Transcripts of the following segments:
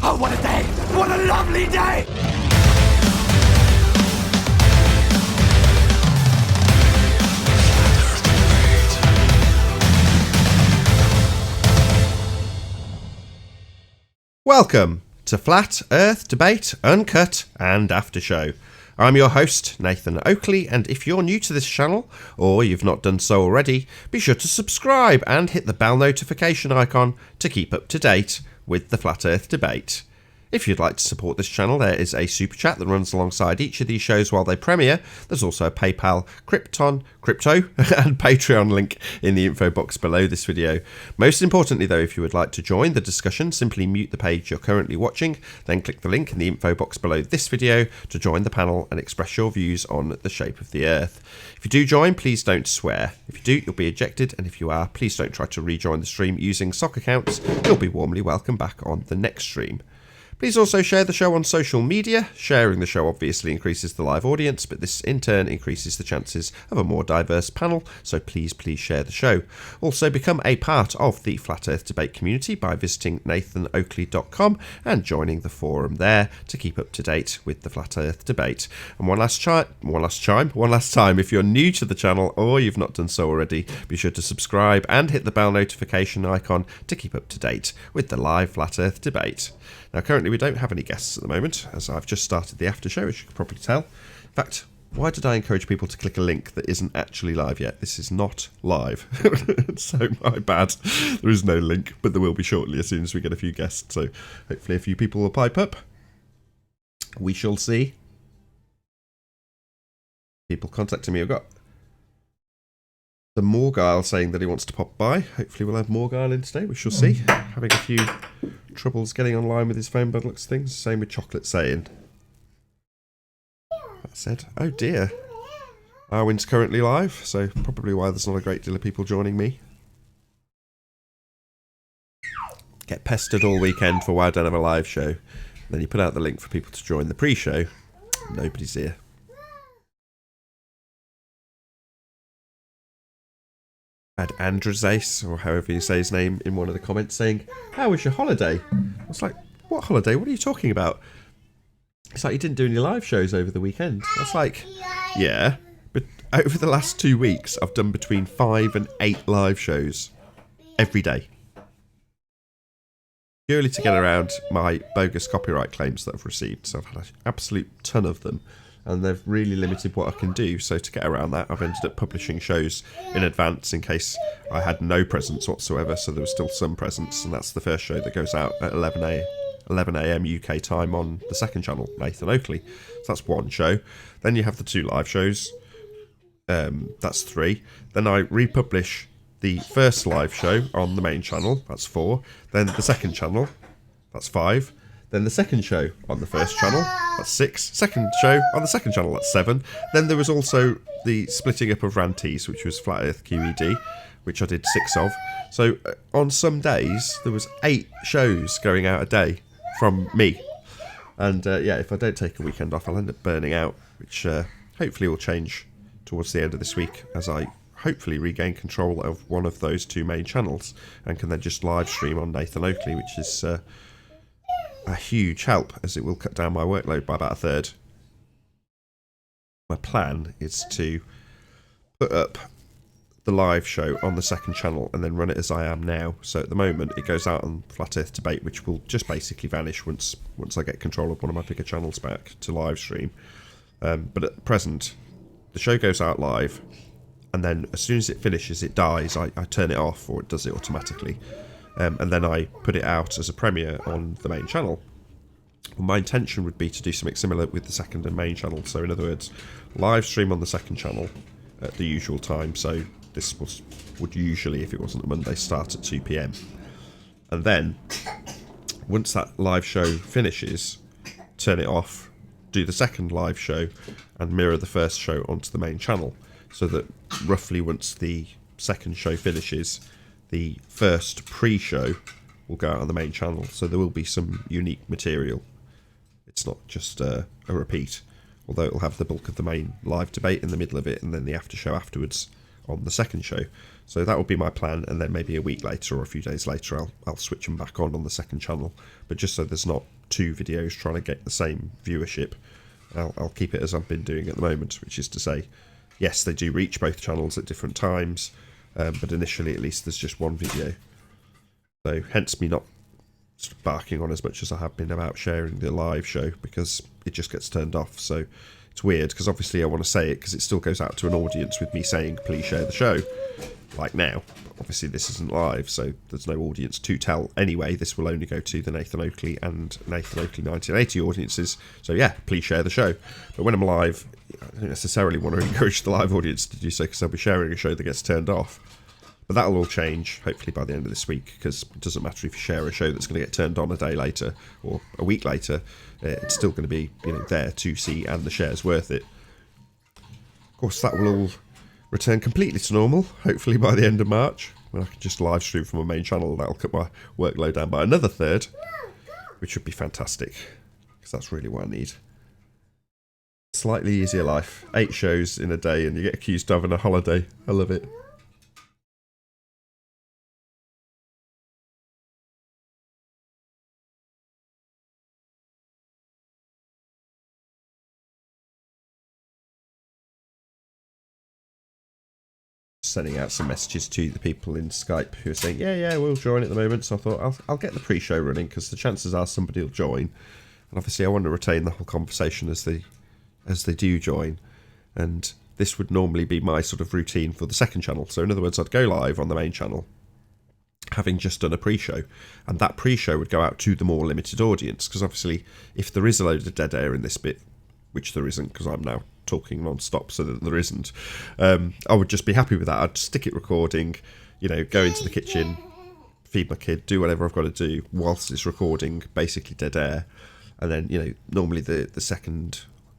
Oh, what a day! What a lovely day! Welcome to Flat Earth Debate, Uncut and After Show. I'm your host, Nathan Oakley, and if you're new to this channel, or you've not done so already, be sure to subscribe and hit the bell notification icon to keep up to date with the Flat Earth Debate. If you'd like to support this channel, there is a super chat that runs alongside each of these shows while they premiere. There's also a PayPal, crypto, and Patreon link in the info box below this video. Most importantly though, if you would like to join the discussion, simply mute the page you're currently watching, then click the link in the info box below this video to join the panel and express your views on the shape of the Earth. If you do join, please don't swear. If you do, you'll be ejected, and if you are, please don't try to rejoin the stream using sock accounts. You'll be warmly welcome back on the next stream. Please also share the show on social media. Sharing the show obviously increases the live audience, but this in turn increases the chances of a more diverse panel, so please share the show. Also become a part of the Flat Earth Debate community by visiting nathanoakley.com and joining the forum there to keep up to date with the Flat Earth Debate. And one last time, if you're new to the channel or you've not done so already, be sure to subscribe and hit the bell notification icon to keep up to date with the live Flat Earth Debate. Now, currently we don't have any guests at the moment, as I've just started the after show, as you can probably tell. In fact, why did I encourage people to click a link that isn't actually live yet? This is not live, so my bad. There is no link, but there will be shortly as soon as we get a few guests, so hopefully a few people will pipe up. We shall see. People contacting me. I've got the Morgile saying that he wants to pop by. Hopefully we'll have Morgile in today, we shall see. Having a few troubles getting online with his phone by the looks of things. Same with Chocolate saying. That said, oh dear. Arwen's currently live, so probably why there's not a great deal of people joining me. Get pestered all weekend for why I don't have a live show. Then you put out the link for people to join the pre-show. Nobody's here. Had Andrzej, or however you say his name, in one of the comments saying, "How was your holiday?" I was like, "What holiday? What are you talking about?" It's like, "You didn't do any live shows over the weekend." I was like, "Yeah, but over the last 2 weeks, I've done between 5 and 8 live shows every day. Purely to get around my bogus copyright claims that I've received. So I've had an absolute ton of them. And they've really limited what I can do. So to get around that, I've ended up publishing shows in advance in case I had no presence whatsoever. So there was still some presence. And that's the first show that goes out at 11 a.m. UK time on the second channel, Nathan Oakley. So that's one show. Then you have the 2 live shows. That's 3. Then I republish the first live show on the main channel. That's 4. Then the second channel. That's 5. Then the second show on the first channel, that's 6. Second show on the second channel, that's 7. Then there was also the splitting up of Ranties, which was Flat Earth QED, which I did 6 of. So on some days, there was 8 shows going out a day from me. And yeah, if I don't take a weekend off, I'll end up burning out, which hopefully will change towards the end of this week as I hopefully regain control of one of those 2 main channels and can then just live stream on Nathan Oakley, which is a huge help as it will cut down my workload by about 1/3. My plan is to put up the live show on the second channel and then run it as I am now. So at the moment it goes out on Flat Earth Debate, which will just basically vanish once I get control of one of my bigger channels back to live stream. But at present, the show goes out live, and then as soon as it finishes, it dies. I turn it off, or it does it automatically. And then I put it out as a premiere on the main channel. Well, my intention would be to do something similar with the second and main channel. So in other words, live stream on the second channel at the usual time. So this would usually, if it wasn't a Monday, start at 2 p.m. And then, once that live show finishes, turn it off, do the second live show, and mirror the first show onto the main channel. So that roughly once the second show finishes, the first pre-show will go out on the main channel, so there will be some unique material. It's not just a repeat, although it'll have the bulk of the main live debate in the middle of it, and then the after show afterwards on the second show. So that would be my plan, and then maybe a week later or a few days later I'll switch them back on the second channel. But just so there's not two videos trying to get the same viewership, I'll keep it as I've been doing at the moment, which is to say, yes, they do reach both channels at different times, but initially at least there's just one video. So hence me not sort of barking on as much as I have been about sharing the live show, because it just gets turned off. So it's weird, because obviously I want to say it because it still goes out to an audience with me saying please share the show, like now. Obviously this isn't live, so there's no audience to tell anyway. This will only go to the Nathan Oakley and Nathan Oakley 1980 audiences, so yeah, please share the show. But when I'm live, I don't necessarily want to encourage the live audience to do so, because I'll be sharing a show that gets turned off. But that'll all change, hopefully by the end of this week, because it doesn't matter if you share a show that's going to get turned on a day later or a week later, it's still going to be, you know, there to see, and the share's worth it. Of course, that will all return completely to normal, hopefully by the end of March, when I can just live stream from my main channel. That'll cut my workload down by another third, which would be fantastic, because that's really what I need. Slightly easier life. 8 shows in a day and you get accused of having a holiday. I love it. Sending out some messages to the people in Skype who are saying, yeah, we'll join at the moment. So I thought I'll get the pre-show running, because the chances are somebody will join, and obviously I want to retain the whole conversation as they do join. And this would normally be my sort of routine for the second channel. So in other words, I'd go live on the main channel having just done a pre-show, and that pre-show would go out to the more limited audience, because obviously if there is a load of dead air in this bit, which there isn't because I'm now talking non-stop, so that there isn't, I would just be happy with that. I'd stick it recording, you know, go into the kitchen, feed my kid, do whatever I've got to do whilst it's recording, basically dead air. And then, you know, normally the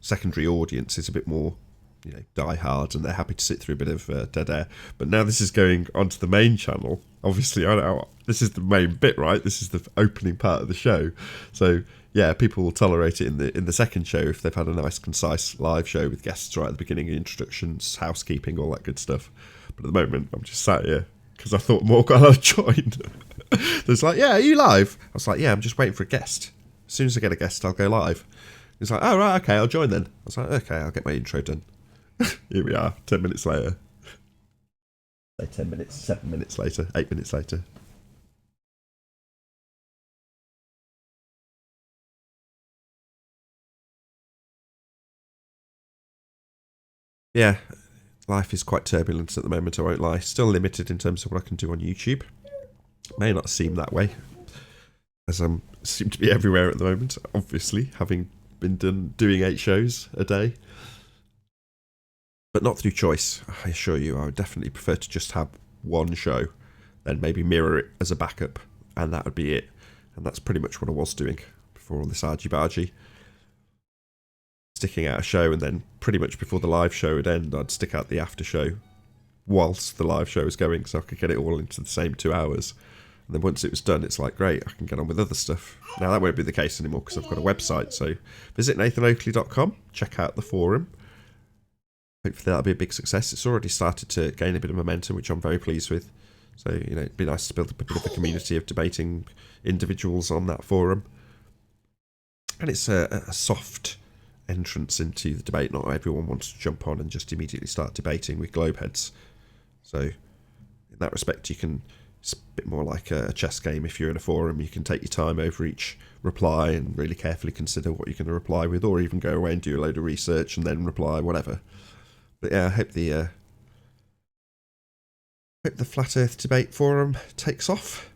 secondary audience is a bit more, you know, die hard, and they're happy to sit through a bit of dead air. But now this is going onto the main channel. Obviously, I know this is the main bit, right? This is the opening part of the show. So yeah, people will tolerate it in the second show if they've had a nice, concise live show with guests right at the beginning, introductions, housekeeping, all that good stuff. But at the moment, I'm just sat here because I thought Morgan had joined. There's like, yeah, are you live? I was like, yeah, I'm just waiting for a guest. As soon as I get a guest, I'll go live. He's like, oh, right, okay, I'll join then. I was like, okay, I'll get my intro done. Here we are, 10 minutes later. 10 minutes, 7 minutes later, 8 minutes later. Yeah, life is quite turbulent at the moment, I won't lie. Still limited in terms of what I can do on YouTube. May not seem that way, as I seem to be everywhere at the moment, obviously, having been doing 8 shows a day. But not through choice, I assure you. I would definitely prefer to just have one show, then maybe mirror it as a backup, and that would be it. And that's pretty much what I was doing before all this argy-bargy. Sticking out a show, and then pretty much before the live show would end, I'd stick out the after show whilst the live show was going, so I could get it all into the same 2 hours. And then once it was done, it's like, great, I can get on with other stuff. Now that won't be the case anymore because I've got a website, so visit nathanoakley.com, check out the forum. Hopefully that'll be a big success. It's already started to gain a bit of momentum, which I'm very pleased with. So, you know, it'd be nice to build up a bit of a community of debating individuals on that forum. And it's a soft entrance into the debate. Not everyone wants to jump on and just immediately start debating with globeheads. So, in that respect, it's a bit more like a chess game. If you're in a forum, you can take your time over each reply and really carefully consider what you're going to reply with, or even go away and do a load of research and then reply, whatever. But yeah, I hope the Flat Earth Debate Forum takes off.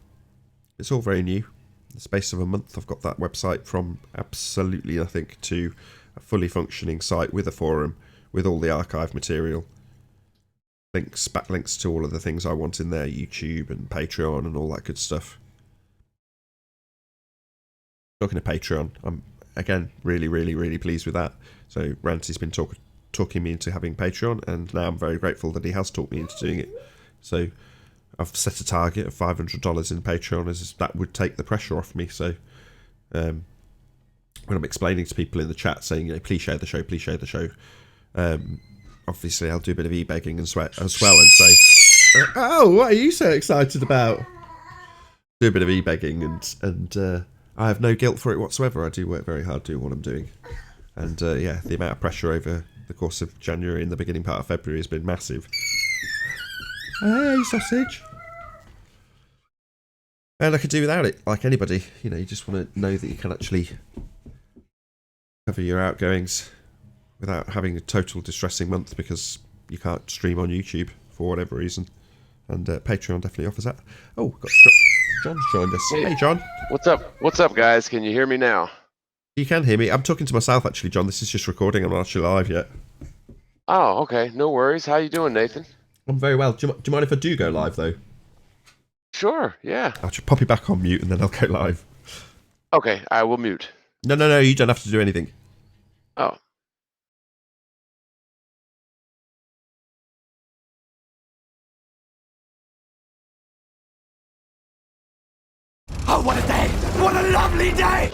It's all very new. In the space of a month, I've got that website from absolutely nothing to a fully functioning site with a forum, with all the archive material. Links, backlinks to all of the things I want in there, YouTube and Patreon and all that good stuff. Talking of Patreon, I'm, again, really, really, really pleased with that. So Ranty's been talking me into having Patreon, and now I'm very grateful that he has talked me into doing it. So I've set a target of $500 in Patreon, as that would take the pressure off me. So when I'm explaining to people in the chat saying, you know, please share the show, obviously I'll do a bit of e-begging as well and say, oh, what are you so excited about? Do a bit of e-begging and I have no guilt for it whatsoever. I do work very hard doing what I'm doing. And yeah, the amount of pressure over the course of January and the beginning part of February has been massive. Hey, sausage. And I could do without it, like anybody. You know, you just want to know that you can actually cover your outgoings without having a total distressing month because you can't stream on YouTube for whatever reason. And Patreon definitely offers that. Oh, got John's joined us. Hey, John. What's up? What's up, guys? Can you hear me now? You can hear me. I'm talking to myself, actually, John. This is just recording. I'm not actually live yet. Oh, okay. No worries. How you doing, Nathan? I'm very well. Do you mind if I do go live, though? Sure, yeah. I'll just pop you back on mute and then I'll go live. Okay, I will mute. No. You don't have to do anything. Oh. Oh, what a day! What a lovely day!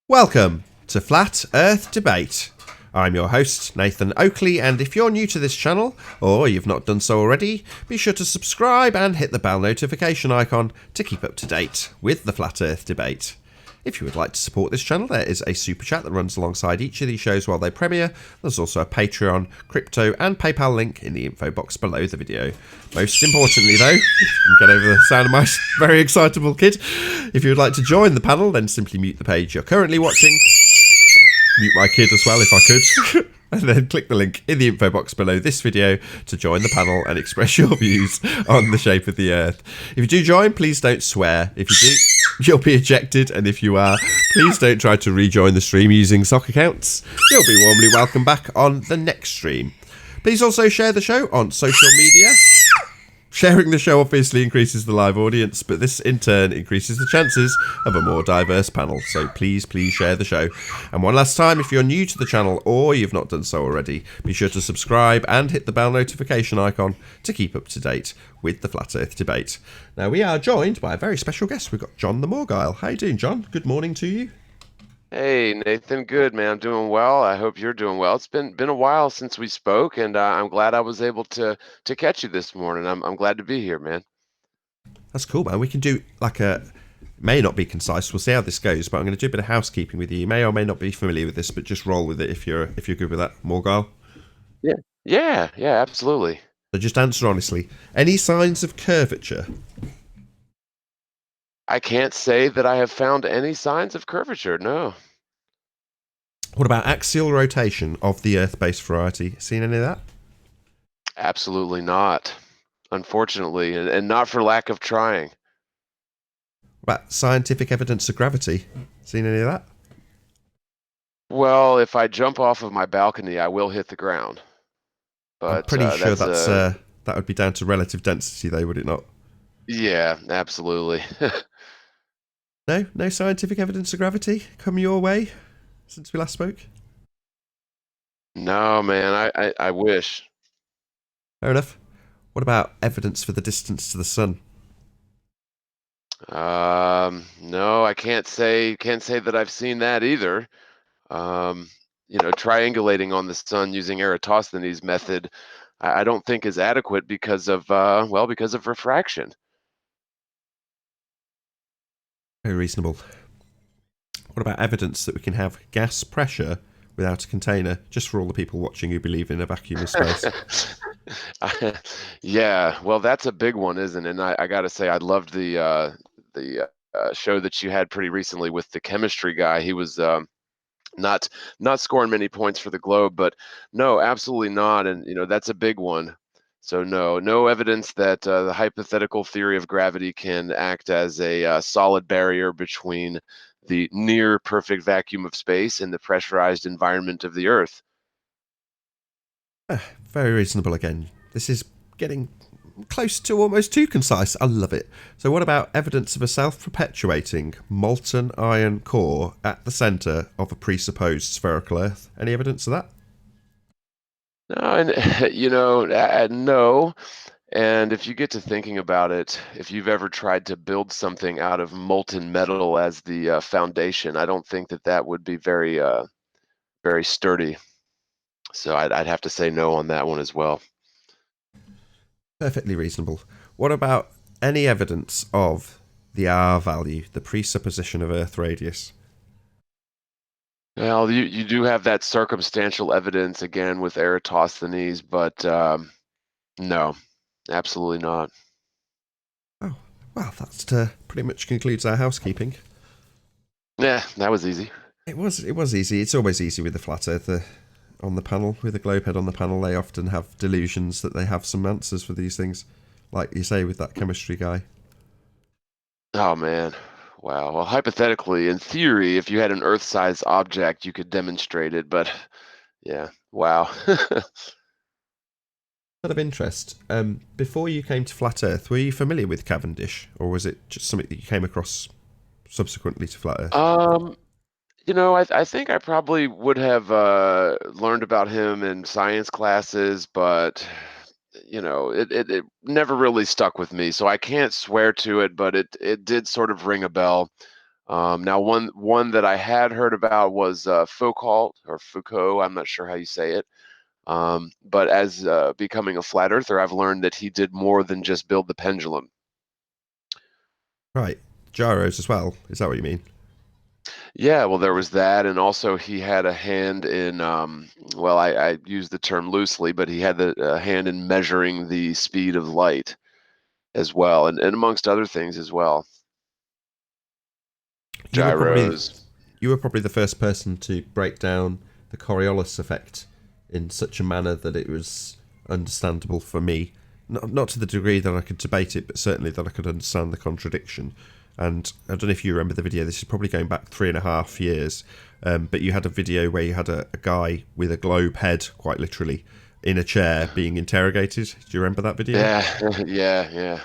Welcome to Flat Earth Debate. I'm your host, Nathan Oakley, and if you're new to this channel, or you've not done so already, be sure to subscribe and hit the bell notification icon to keep up to date with the Flat Earth Debate. If you would like to support this channel, there is a super chat that runs alongside each of these shows while they premiere. There's also a Patreon, crypto and PayPal link in the info box below the video. Most importantly though, get over the sound of my very excitable kid. If you would like to join the panel, then simply mute the page you're currently watching. Mute my kid as well if I could. And then click the link in the info box below this video to join the panel and express your views on the shape of the Earth. If you do join, please don't swear. If you do, you'll be ejected, and if you are, please don't try to rejoin the stream using sock accounts. You'll be warmly welcome back on the next stream. Please also share the show on social media. Sharing the show obviously increases the live audience, but this in turn increases the chances of a more diverse panel. So please share the show. And one last time, if you're new to the channel or you've not done so already, be sure to subscribe and hit the bell notification icon to keep up to date with the Flat Earth Debate. Now we are joined by a very special guest. We've got John the Morgile. How you doing, John? Good morning to you. Hey, Nathan. Good, man. I'm doing well. I hope you're doing well. It's been a while since we spoke, and I'm glad I was able to catch you this morning. I'm glad to be here, man. That's cool, man. We can do like a... May not be concise. We'll see how this goes, but I'm going to do a bit of housekeeping with you. You may or may not be familiar with this, but just roll with it if you're good with that, Morgile. Yeah, absolutely. So just answer honestly. Any signs of curvature? I can't say that I have found any signs of curvature, no. What about axial rotation of the Earth-based variety? Seen any of that? Absolutely not, unfortunately, and not for lack of trying. What about scientific evidence of gravity? Seen any of that? Well, if I jump off of my balcony, I will hit the ground. But I'm pretty sure that would be down to relative density, though, would it not? Yeah, absolutely. No scientific evidence of gravity come your way since we last spoke? No, man, I wish. Fair enough. What about evidence for the distance to the sun? No, I can't say that I've seen that either. Triangulating on the sun using Eratosthenes' method, I don't think is adequate because of refraction. Very reasonable. What about evidence that we can have gas pressure without a container, just for all the people watching who believe in a vacuum of space? Yeah, well, that's a big one, isn't it? And I got to say, I loved the show that you had pretty recently with the chemistry guy. He was not scoring many points for the globe, but no, absolutely not. And that's a big one. So no evidence that the hypothetical theory of gravity can act as a solid barrier between the near perfect vacuum of space and the pressurized environment of the Earth. Very reasonable again. This is getting close to almost too concise. I love it. So what about evidence of a self-perpetuating molten iron core at the centre of a presupposed spherical Earth? Any evidence of that? No, and no. And if you get to thinking about it, if you've ever tried to build something out of molten metal as the foundation, I don't think that that would be very sturdy. So I'd have to say no on that one as well. Perfectly reasonable. What about any evidence of the R value, the presupposition of Earth radius? Well, you do have that circumstantial evidence again with Eratosthenes, but no, absolutely not. Oh, well, that pretty much concludes our housekeeping. Yeah, that was easy. It was easy. It's always easy with the flat earther on the panel, with the globe head on the panel. They often have delusions that they have some answers for these things, like you say with that chemistry guy. Oh man. Wow. Well, hypothetically, in theory, if you had an Earth-sized object, you could demonstrate it, but yeah. Wow. Out of interest, before you came to flat Earth, were you familiar with Cavendish, or was it just something that you came across subsequently to flat Earth? Um, I think I probably would have learned about him in science classes, but it never really stuck with me. So I can't swear to it, but it did sort of ring a bell. Now, one that I had heard about was Foucault or Foucault. I'm not sure how you say it. But as becoming a flat earther, I've learned that he did more than just build the pendulum. Right, gyros as well. Is that what you mean? Yeah, well, there was that, and also he had a hand in, well, I use the term loosely, but he had the hand in measuring the speed of light as well, and amongst other things as well. You were probably Gyros. you were probably the first person to break down the Coriolis effect in such a manner that it was understandable for me. Not to the degree that I could debate it, but certainly that I could understand the contradiction. And I don't know if you remember the video. This is probably going back 3.5 years. But you had a video where you had a guy with a globe head, quite literally, in a chair being interrogated. Do you remember that video? Yeah,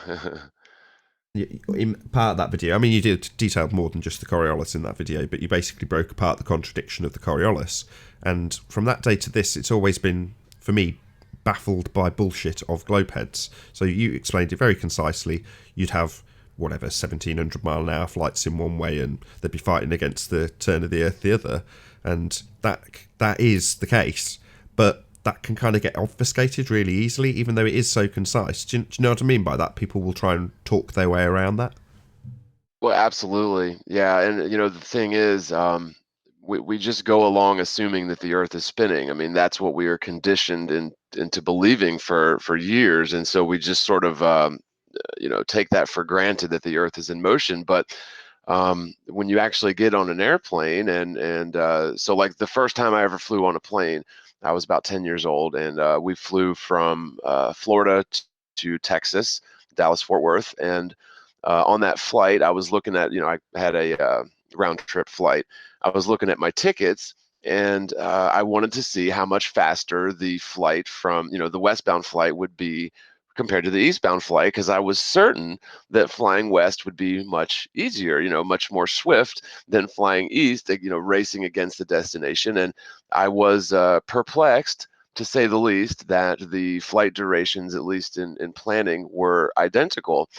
yeah. In part of that video, I mean, you did detailed more than just the Coriolis in that video, but you basically broke apart the contradiction of the Coriolis. And from that day to this, it's always been, for me, baffled by bullshit of globeheads. So you explained it very concisely. You'd have, whatever, 1,700-mile-an-hour flights in one way, and they'd be fighting against the turn of the Earth the other. And that is the case. But that can kind of get obfuscated really easily, even though it is so concise. Do you know what I mean by that? People will try and talk their way around that. Well, absolutely. Yeah, and the thing is, we just go along assuming that the Earth is spinning. I mean, that's what we are conditioned into believing for years, and so we just sort of take that for granted that the Earth is in motion. But when you actually get on an airplane, and so like the first time I ever flew on a plane, I was about 10 years old, and we flew from Florida to Texas, Dallas Fort Worth, and on that flight, I was looking at, I had a round trip flight. I was looking at my tickets, and I wanted to see how much faster the flight from, the westbound flight would be compared to the eastbound flight, because I was certain that flying west would be much easier, much more swift than flying east, racing against the destination. And I was perplexed, to say the least, that the flight durations, at least in planning, were identical.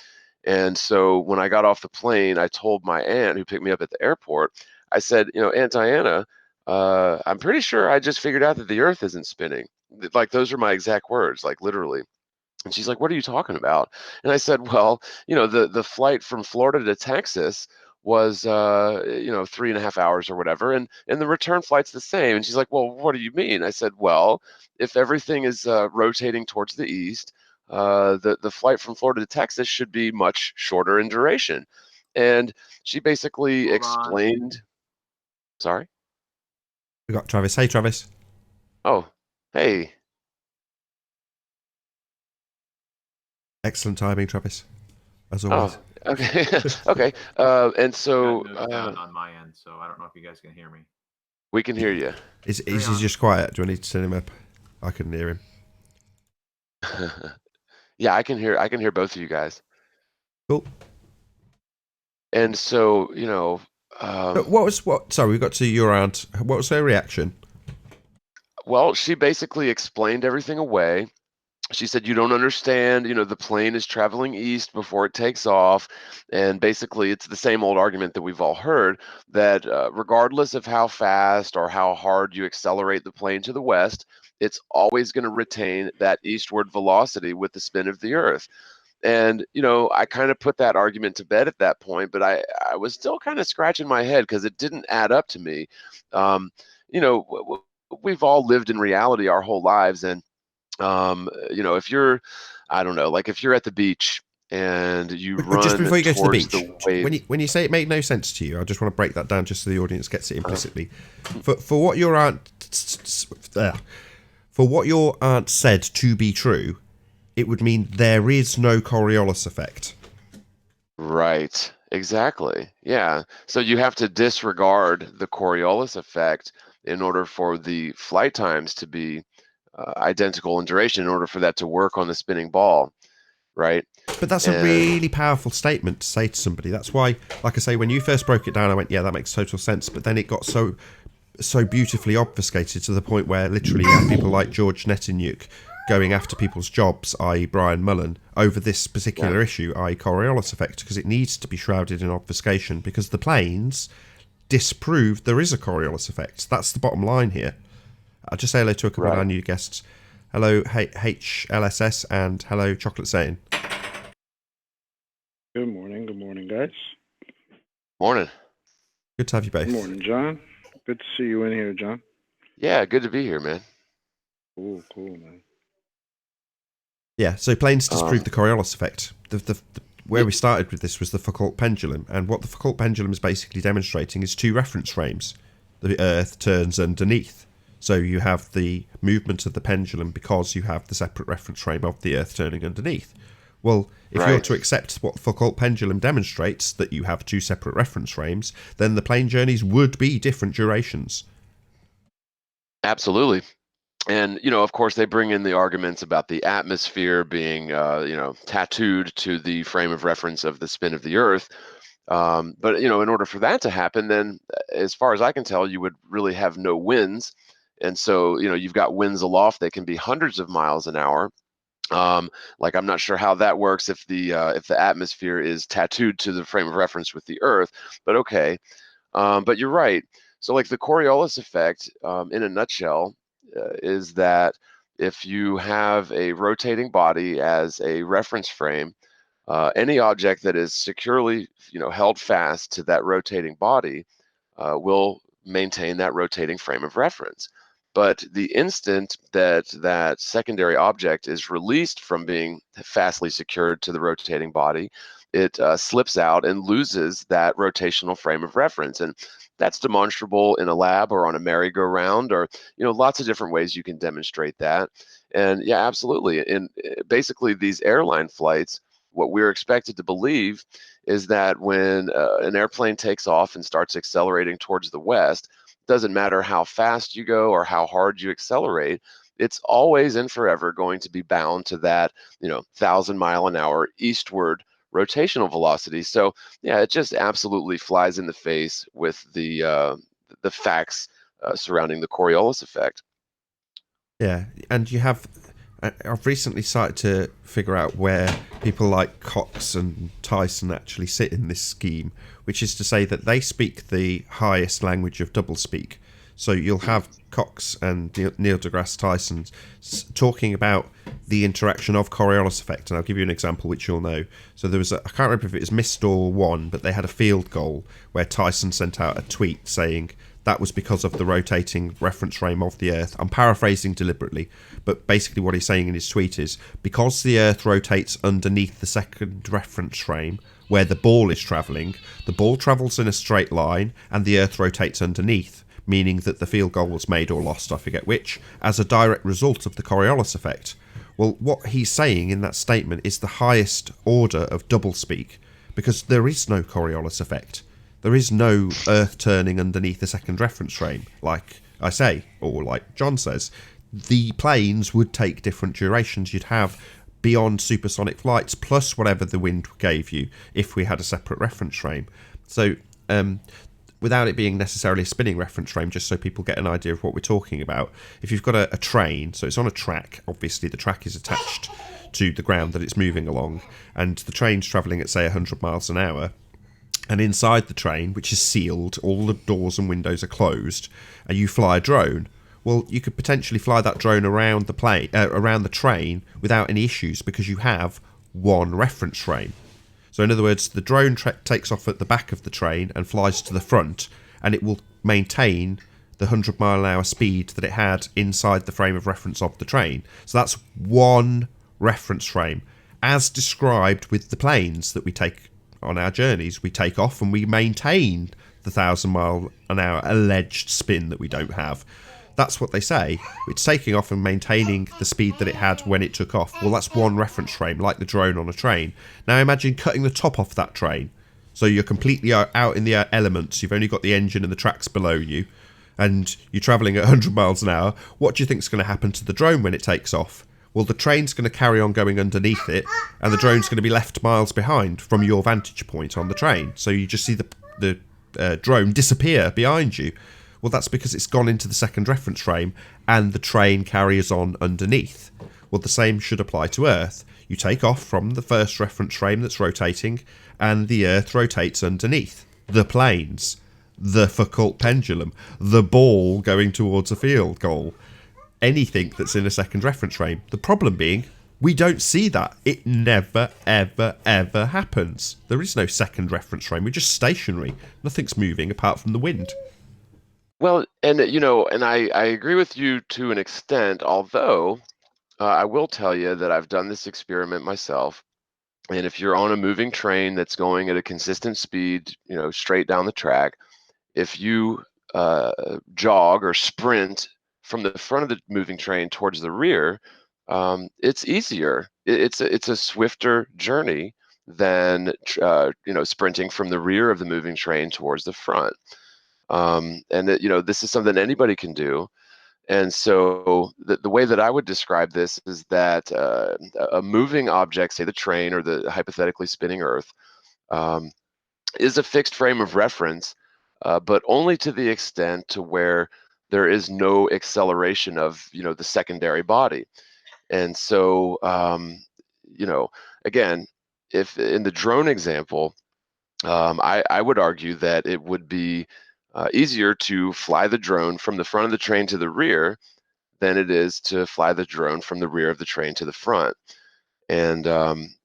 And so when I got off the plane, I told my aunt who picked me up at the airport, I said, Aunt Diana, I'm pretty sure I just figured out that the Earth isn't spinning. Like, those are my exact words, like literally. And she's like, "What are you talking about?" And I said, "Well, the flight from Florida to Texas was 3.5 hours or whatever, and the return flight's the same." And she's like, "Well, what do you mean?" I said, "Well, if everything is rotating towards the east, the flight from Florida to Texas should be much shorter in duration." And she basically Hold on. explained. Sorry. We got Travis. Hey, Travis. Oh, hey. Excellent timing, Travis. As always. Oh, okay. Okay. And so Got moved down on my end, so I don't know if you guys can hear me. we can hear you. Is Hang he on. just quiet? Do I need to turn him up? I couldn't hear him. Yeah, I can hear both of you guys. Cool. And so, Sorry, we got to your aunt. What was her reaction? well, she basically explained everything away. she said, you don't understand, the plane is traveling east before it takes off. And basically, it's the same old argument that we've all heard, that regardless of how fast or how hard you accelerate the plane to the west, it's always going to retain that eastward velocity with the spin of the Earth. And, I kind of put that argument to bed at that point, but I was still kind of scratching my head because it didn't add up to me. Um, we've all lived in reality our whole lives. And if you're, I don't know, like if you're at the beach and you But just run before you go to the towards beach, the wave. when you say it made no sense to you, I just want to break that down just so the audience gets it implicitly. For what your aunt said to be true, it would mean there is no Coriolis effect. Right, exactly. Yeah. So you have to disregard the Coriolis effect in order for the flight times to be identical in duration, in order for that to work on the spinning ball, right? But that's a And really powerful statement to say to somebody. That's why, like I say, when you first broke it down, I went, yeah, that makes total sense. But then it got so beautifully obfuscated to the point where literally you have people like George Netanyahu going after people's jobs, i.e. Brian Mullen, over this particular issue, i.e. Coriolis effect, because it needs to be shrouded in obfuscation because the planes disproved there is a Coriolis effect. That's the bottom line here. I'll just say hello to a couple of our new guests. Hello, HLSS, and hello, Chocolate Satan. Good morning, guys. morning. Good to have you both. Good morning, John. Good to see you in here, John. Yeah, good to be here, man. Cool, man. Yeah, so planes disprove the Coriolis effect. Where we started with this was the Foucault pendulum, and what the Foucault pendulum is basically demonstrating is two reference frames. The Earth turns underneath. So you have the movement of the pendulum because you have the separate reference frame of the Earth turning underneath. Well, if you're to accept what the Foucault pendulum demonstrates, that you have two separate reference frames, then the plane journeys would be different durations. Absolutely. And, of course, they bring in the arguments about the atmosphere being, tattooed to the frame of reference of the spin of the Earth. But, in order for that to happen, then, as far as I can tell, you would really have no winds. And so, you've got winds aloft that can be hundreds of miles an hour. Like, I'm not sure how that works if the atmosphere is tattooed to the frame of reference with the Earth, but okay. But you're right. So, like, the Coriolis effect, in a nutshell, is that if you have a rotating body as a reference frame, any object that is securely, held fast to that rotating body will maintain that rotating frame of reference. But the instant that that secondary object is released from being fastly secured to the rotating body, it slips out and loses that rotational frame of reference. And that's demonstrable in a lab or on a merry-go-round, or lots of different ways you can demonstrate that. And yeah, absolutely. In basically these airline flights, what we're expected to believe is that when an airplane takes off and starts accelerating towards the west, doesn't matter how fast you go or how hard you accelerate, it's always and forever going to be bound to that 1,000-mile-an-hour eastward rotational velocity. So yeah, it just absolutely flies in the face with the facts surrounding the Coriolis effect. Yeah, and I've recently started to figure out where people like Cox and Tyson actually sit in this scheme, which is to say that they speak the highest language of doublespeak. So you'll have Cox and Neil deGrasse Tyson talking about the interaction of Coriolis effect, and I'll give you an example which you'll know. So there was I can't remember if it was missed or won, but they had a field goal where Tyson sent out a tweet saying that was because of the rotating reference frame of the Earth. I'm paraphrasing deliberately, but basically what he's saying in his tweet is, because the Earth rotates underneath the second reference frame, where the ball is travelling, the ball travels in a straight line, and the Earth rotates underneath, meaning that the field goal was made or lost, I forget which, as a direct result of the Coriolis effect. Well, what he's saying in that statement is the highest order of doublespeak, because there is no Coriolis effect. There is no Earth turning underneath the second reference frame, like I say, or like John says. The planes would take different durations. You'd have beyond supersonic flights plus whatever the wind gave you if we had a separate reference frame. So with without it being necessarily a spinning reference frame, just so people get an idea of what we're talking about, if you've got a train, so it's on a track, obviously the track is attached to the ground that it's moving along, and the train's travelling at, say, 100 miles an hour, and inside the train, which is sealed, all the doors and windows are closed, and you fly a drone, well, you could potentially fly that drone around around the train without any issues, because you have one reference frame. So in other words, the drone takes off at the back of the train and flies to the front, and it will maintain the 100 mile an hour speed that it had inside the frame of reference of the train. So that's one reference frame, as described with the planes that we take on our journeys. We take off and we maintain the 1,000 mile an hour alleged spin that we don't have. That's what they say. It's taking off and maintaining the speed that it had when it took off. Well, that's one reference frame, like the drone on a train. Now imagine cutting the top off that train. So you're completely out in the elements. You've only got the engine and the tracks below you, and you're travelling at 100 miles an hour. What do you think is going to happen to the drone when it takes off? Well, the train's going to carry on going underneath it, and the drone's going to be left miles behind from your vantage point on the train. So you just see the drone disappear behind you. Well, that's because it's gone into the second reference frame and the train carries on underneath. Well, the same should apply to Earth. You take off from the first reference frame that's rotating, and the Earth rotates underneath. The planes, the Foucault pendulum, the ball going towards a field goal, anything that's in a second reference frame. The problem being, we don't see that. It never, ever, ever happens. There is no second reference frame. We're just stationary. Nothing's moving apart from the wind. Well, and I agree with you to an extent, although I will tell you that I've done this experiment myself. And if you're on a moving train that's going at a consistent speed, straight down the track, if you jog or sprint from the front of the moving train towards the rear, it's easier. It's a swifter journey than sprinting from the rear of the moving train towards the front. This is something anybody can do. And so the way that I would describe this is that a moving object, say the train or the hypothetically spinning Earth, is a fixed frame of reference, but only to the extent to where there is no acceleration of the secondary body. And so again, if in the drone example, I would argue that it would be easier to fly the drone from the front of the train to the rear than it is to fly the drone from the rear of the train to the front. And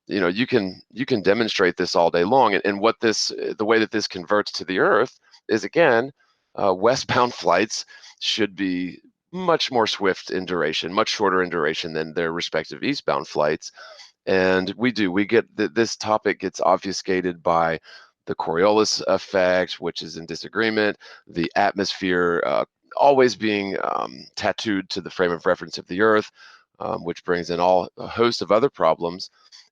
you can demonstrate this all day long. And the way that this converts to the Earth is, again, westbound flights should be much more swift in duration, much shorter in duration than their respective eastbound flights. And we get this topic gets obfuscated by the Coriolis effect, which is in disagreement, the atmosphere always being tattooed to the frame of reference of the Earth, which brings in a host of other problems.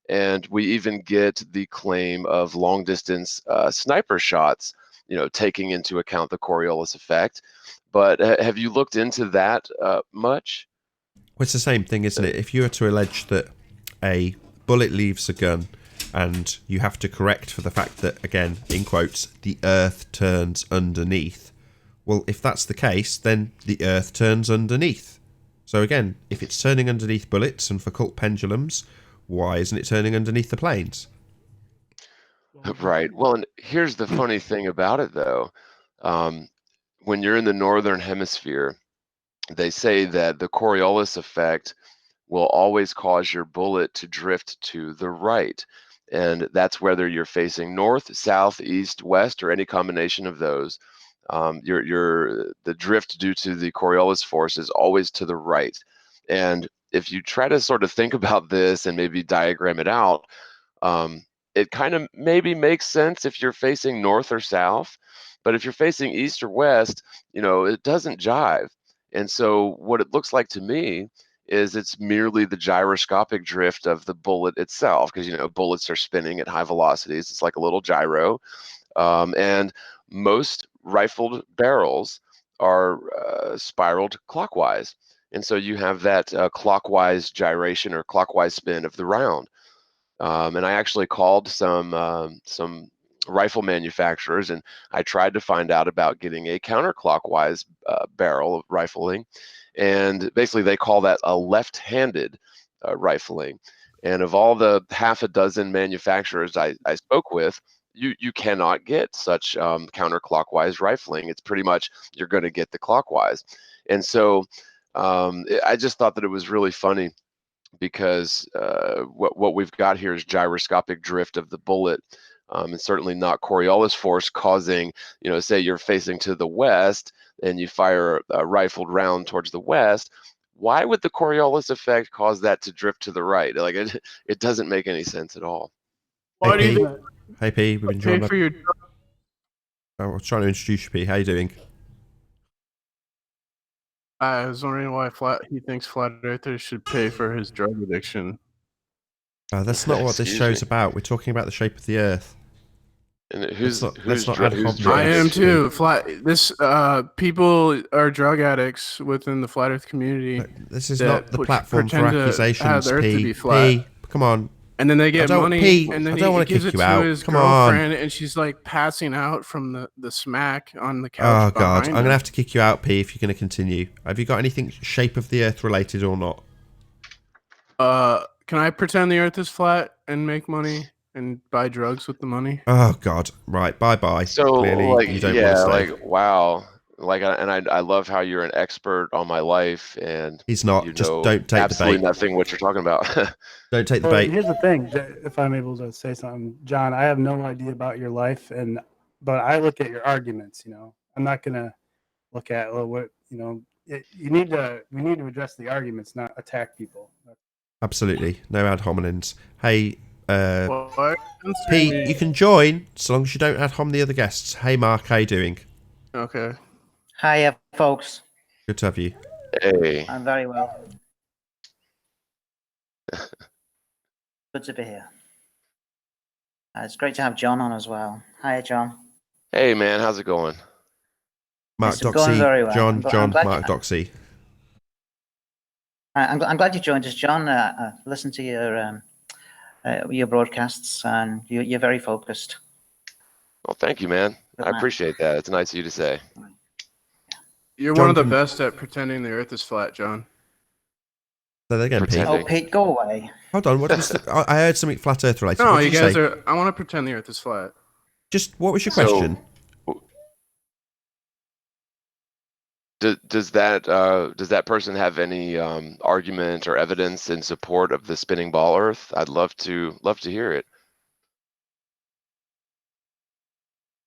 And we even get the claim of long distance sniper shots, taking into account the Coriolis effect. But have you looked into that much? Well, it's the same thing, isn't it? If you were to allege that a bullet leaves a gun, and you have to correct for the fact that, again, in quotes, the Earth turns underneath. Well, if that's the case, then the Earth turns underneath. So again, if it's turning underneath bullets and Foucault pendulums, why isn't it turning underneath the planes? Right. Well, and here's the funny thing about it, though. When you're in the northern hemisphere, they say that the Coriolis effect will always cause your bullet to drift to the right. And that's whether you're facing north, south, east, west, or any combination of those. The drift due to the Coriolis force is always to the right. And if you try to sort of think about this and maybe diagram it out, it kind of maybe makes sense if you're facing north or south. But if you're facing east or west, it doesn't jive. And so what it looks like to me is it's merely the gyroscopic drift of the bullet itself, because bullets are spinning at high velocities. It's like a little gyro, and most rifled barrels are spiraled clockwise, and so you have that clockwise gyration or clockwise spin of the round. And I actually called some rifle manufacturers, and I tried to find out about getting a counterclockwise barrel of rifling, and basically they call that a left-handed rifling. And of all the half a dozen manufacturers I spoke with, you cannot get such counterclockwise rifling. It's pretty much you're going to get the clockwise. And so I just thought that it was really funny because what we've got here is gyroscopic drift of the bullet, and certainly not Coriolis force causing, say you're facing to the west and you fire a rifled round towards the west. Why would the Coriolis effect cause that to drift to the right? Like it doesn't make any sense at all. Why do you P. think Hey P, we've been pay joined for your I was trying to introduce you, P. How you doing? I was wondering why he thinks flat earthers should pay for his drug addiction. That's not what this Excuse show's me. about. We're talking about the shape of the Earth. And Let's not add who's homonyms. I am Yes. too. People are drug addicts within the flat Earth community, This is that not the platform for pretend to have accusations, the Earth to P. be flat. P. Come on. and then they get money, Pete, and then I don't he wanna gives kick it you to out. his Come on. girlfriend, and she's like passing out from the smack on the Oh couch. God, behind I'm gonna him. have to kick you out, P. If you're gonna continue. Have you got anything shape of the Earth related or not? Can I pretend the Earth is flat and make money and buy drugs with the money? Oh God, right. Bye bye. So Clearly, you don't want to stay. wow, I love how you're an expert on my life, and He's not. you Just know don't take the absolutely bait. nothing what you're talking about. Don't take the Well, bait. here's the thing, if I'm able to say something, John, I have no idea about your life, but I look at your arguments. I'm not gonna look at what we need to address the arguments, not attack people. Absolutely, no ad hominems. Hey, What? Pete, you can join so long as you don't ad hom the other guests. Hey, Mark, how you doing? Okay. Hiya, folks. Good to have you. Hey, I'm very well. Good to be here. It's great to have John on as well. Hiya, John. hey, man, how's it going? Mark It's going very Doxy, well. John, I'm glad Mark Doxy. I'm glad you joined us, John. Listen to your broadcasts, and you're very focused. Well, thank you, man. Good I man. appreciate that. It's nice of you to say. You're John one of the can- best at pretending the Earth is flat, John. Say that again, Pete. Pretending. Oh, Pete, go away. Hold on. What was I heard something flat Earth related. No, What did you you guys say? are. I want to pretend the Earth is flat. Just what was your So- question? Does that person have any argument or evidence in support of the spinning ball Earth? I'd love to hear it.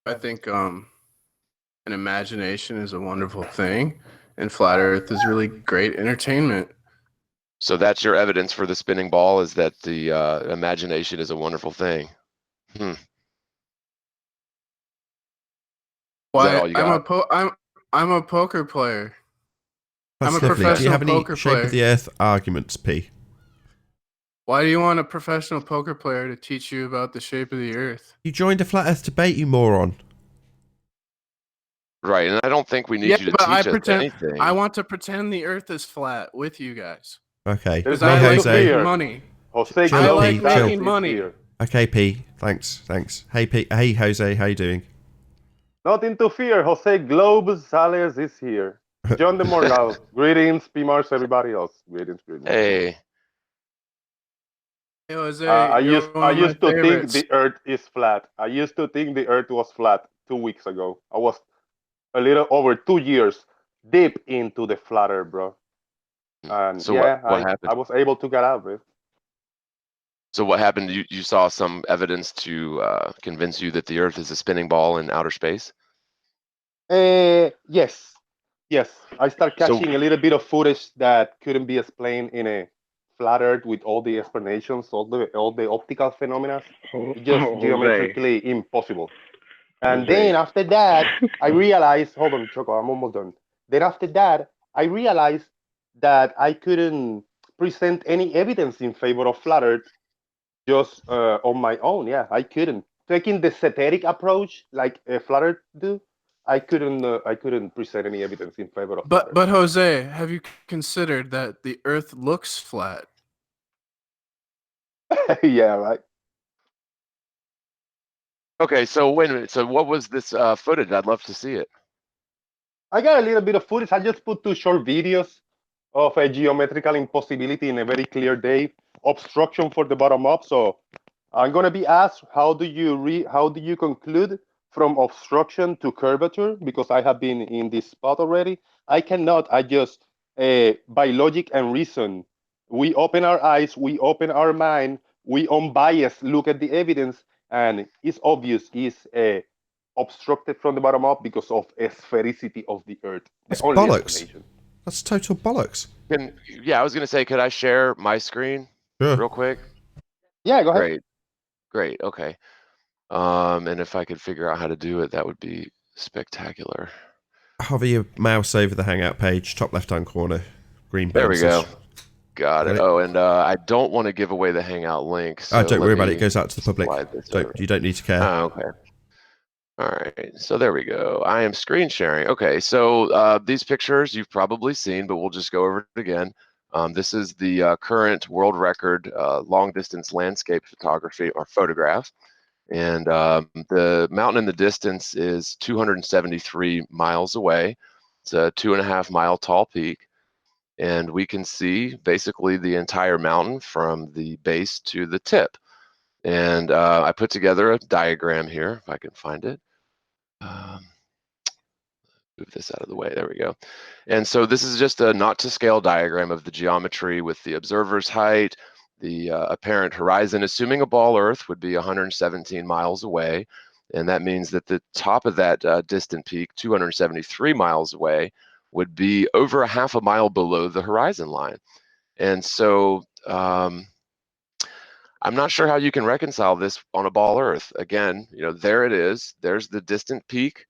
I think an imagination is a wonderful thing, and flat Earth is really great entertainment. So that's your evidence for the spinning ball, is that the imagination is a wonderful thing. Is that all you got? I'm a poker player. That's I'm a lovely. Do you professional have any poker shape player. of the Earth arguments, P? Why do you want a professional poker player to teach you about the shape of the Earth? You joined a flat Earth debate, you moron. Right, and I don't think we need Yeah, you to but I teach us pretend. anything. I want to pretend the Earth is flat with you guys. Okay. There's Because I Hey, like nothing Jose. making here. money. Jose, Chill, I Globe like P, Sales making is money. here. Okay, P. Thanks. Hey, P. Hey, Jose. How you doing? Nothing to fear. Jose Globe Sales is here. John de Morgal. Greetings, P. Mars, everybody else. Greetings. Hey, Hey, Jose, I you're used one of my to think favorites. the Earth is flat. I used to think the Earth was flat 2 weeks ago. I was a little over 2 years deep into the flat Earth, bro. And so yeah, what I happened? was able to get out, man. So what happened? You saw some evidence to convince you that the Earth is a spinning ball in outer space? Yes. I start So- catching a little bit of footage that couldn't be explained in a flat Earth with all the explanations, all the optical phenomena. It's just geometrically impossible. And Jose. then after that, I realized, hold on, Choco, I'm almost done. Then after that, I realized that I couldn't present any evidence in favor of flat Earth just on my own. Yeah, I couldn't. Taking the synthetic approach like a flat Earth do, I couldn't present any evidence in favor of flat But Jose, have you considered that the Earth looks flat? Earth. Yeah, right. Okay, so wait a minute. So what was this footage? I'd love to see it. I got a little bit of footage. I just put 2 short videos of a geometrical impossibility in a very clear day, obstruction for the bottom up. So I'm going to be asked, how do you conclude from obstruction to curvature? Because I have been in this spot already. I cannot. I just by logic and reason, we open our eyes, we open our mind, we unbiased look at the evidence, and it's obvious it's obstructed from the bottom up because of sphericity of the Earth. The That's only bollocks. explanation. That's total bollocks. Yeah, I was gonna say, could I share my screen Sure. real quick? Yeah, go ahead. Great. Okay. And if I could figure out how to do it, that would be spectacular. Hover your mouse over the Hangout page, top left-hand corner, green There we pencils. go. Got it. Oh, and I don't want to give away the Hangout link. So Don't worry about it. It goes out to the public. over. You don't need to care. Oh, okay. All right. So there we go. I am screen sharing. Okay. So these pictures you've probably seen, but we'll just go over it again. This is the current world record long distance landscape photography or photograph. And the mountain in the distance is 273 miles away. It's a 2.5 mile tall peak. And we can see basically the entire mountain from the base to the tip. And I put together a diagram here, if I can find it. Move this out of the way. There we go. And so this is just a not to scale diagram of the geometry with the observer's height, the apparent horizon, assuming a ball Earth would be 117 miles away. And that means that the top of that distant peak, 273 miles away, would be over 1/2 a mile below the horizon line. And so I'm not sure how you can reconcile this on a ball Earth. Again, there it is. There's the distant peak,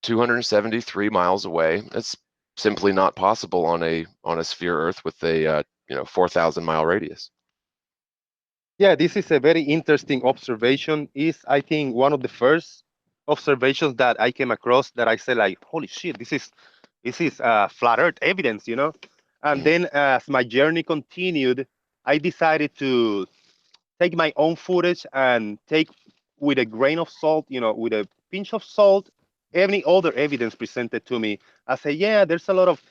273 miles away. It's simply not possible on a sphere Earth with a 4,000 mile radius. Yeah, this is a very interesting observation. Is I think one of the first observations that I came across that I said like, holy shit, this is flat Earth evidence, And then as my journey continued, I decided to take my own footage and take with a grain of salt, with a pinch of salt, any other evidence presented to me. I say, yeah, there's a lot of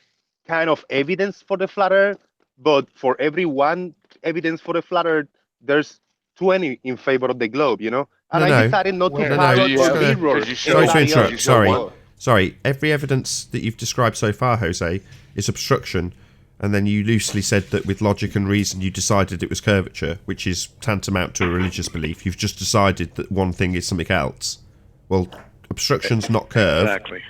kind of evidence for the flat Earth, but for every one evidence for the flat Earth, there's 20 in favor of the globe, And I decided not to parrot or mirror. Sorry to interrupt. Sorry. Sorry. Every evidence that you've described so far, Jose, is obstruction. And then you loosely said that with logic and reason you decided it was curvature, which is tantamount to a religious belief. You've just decided that one thing is something else. Well, obstruction's not curve. Exactly.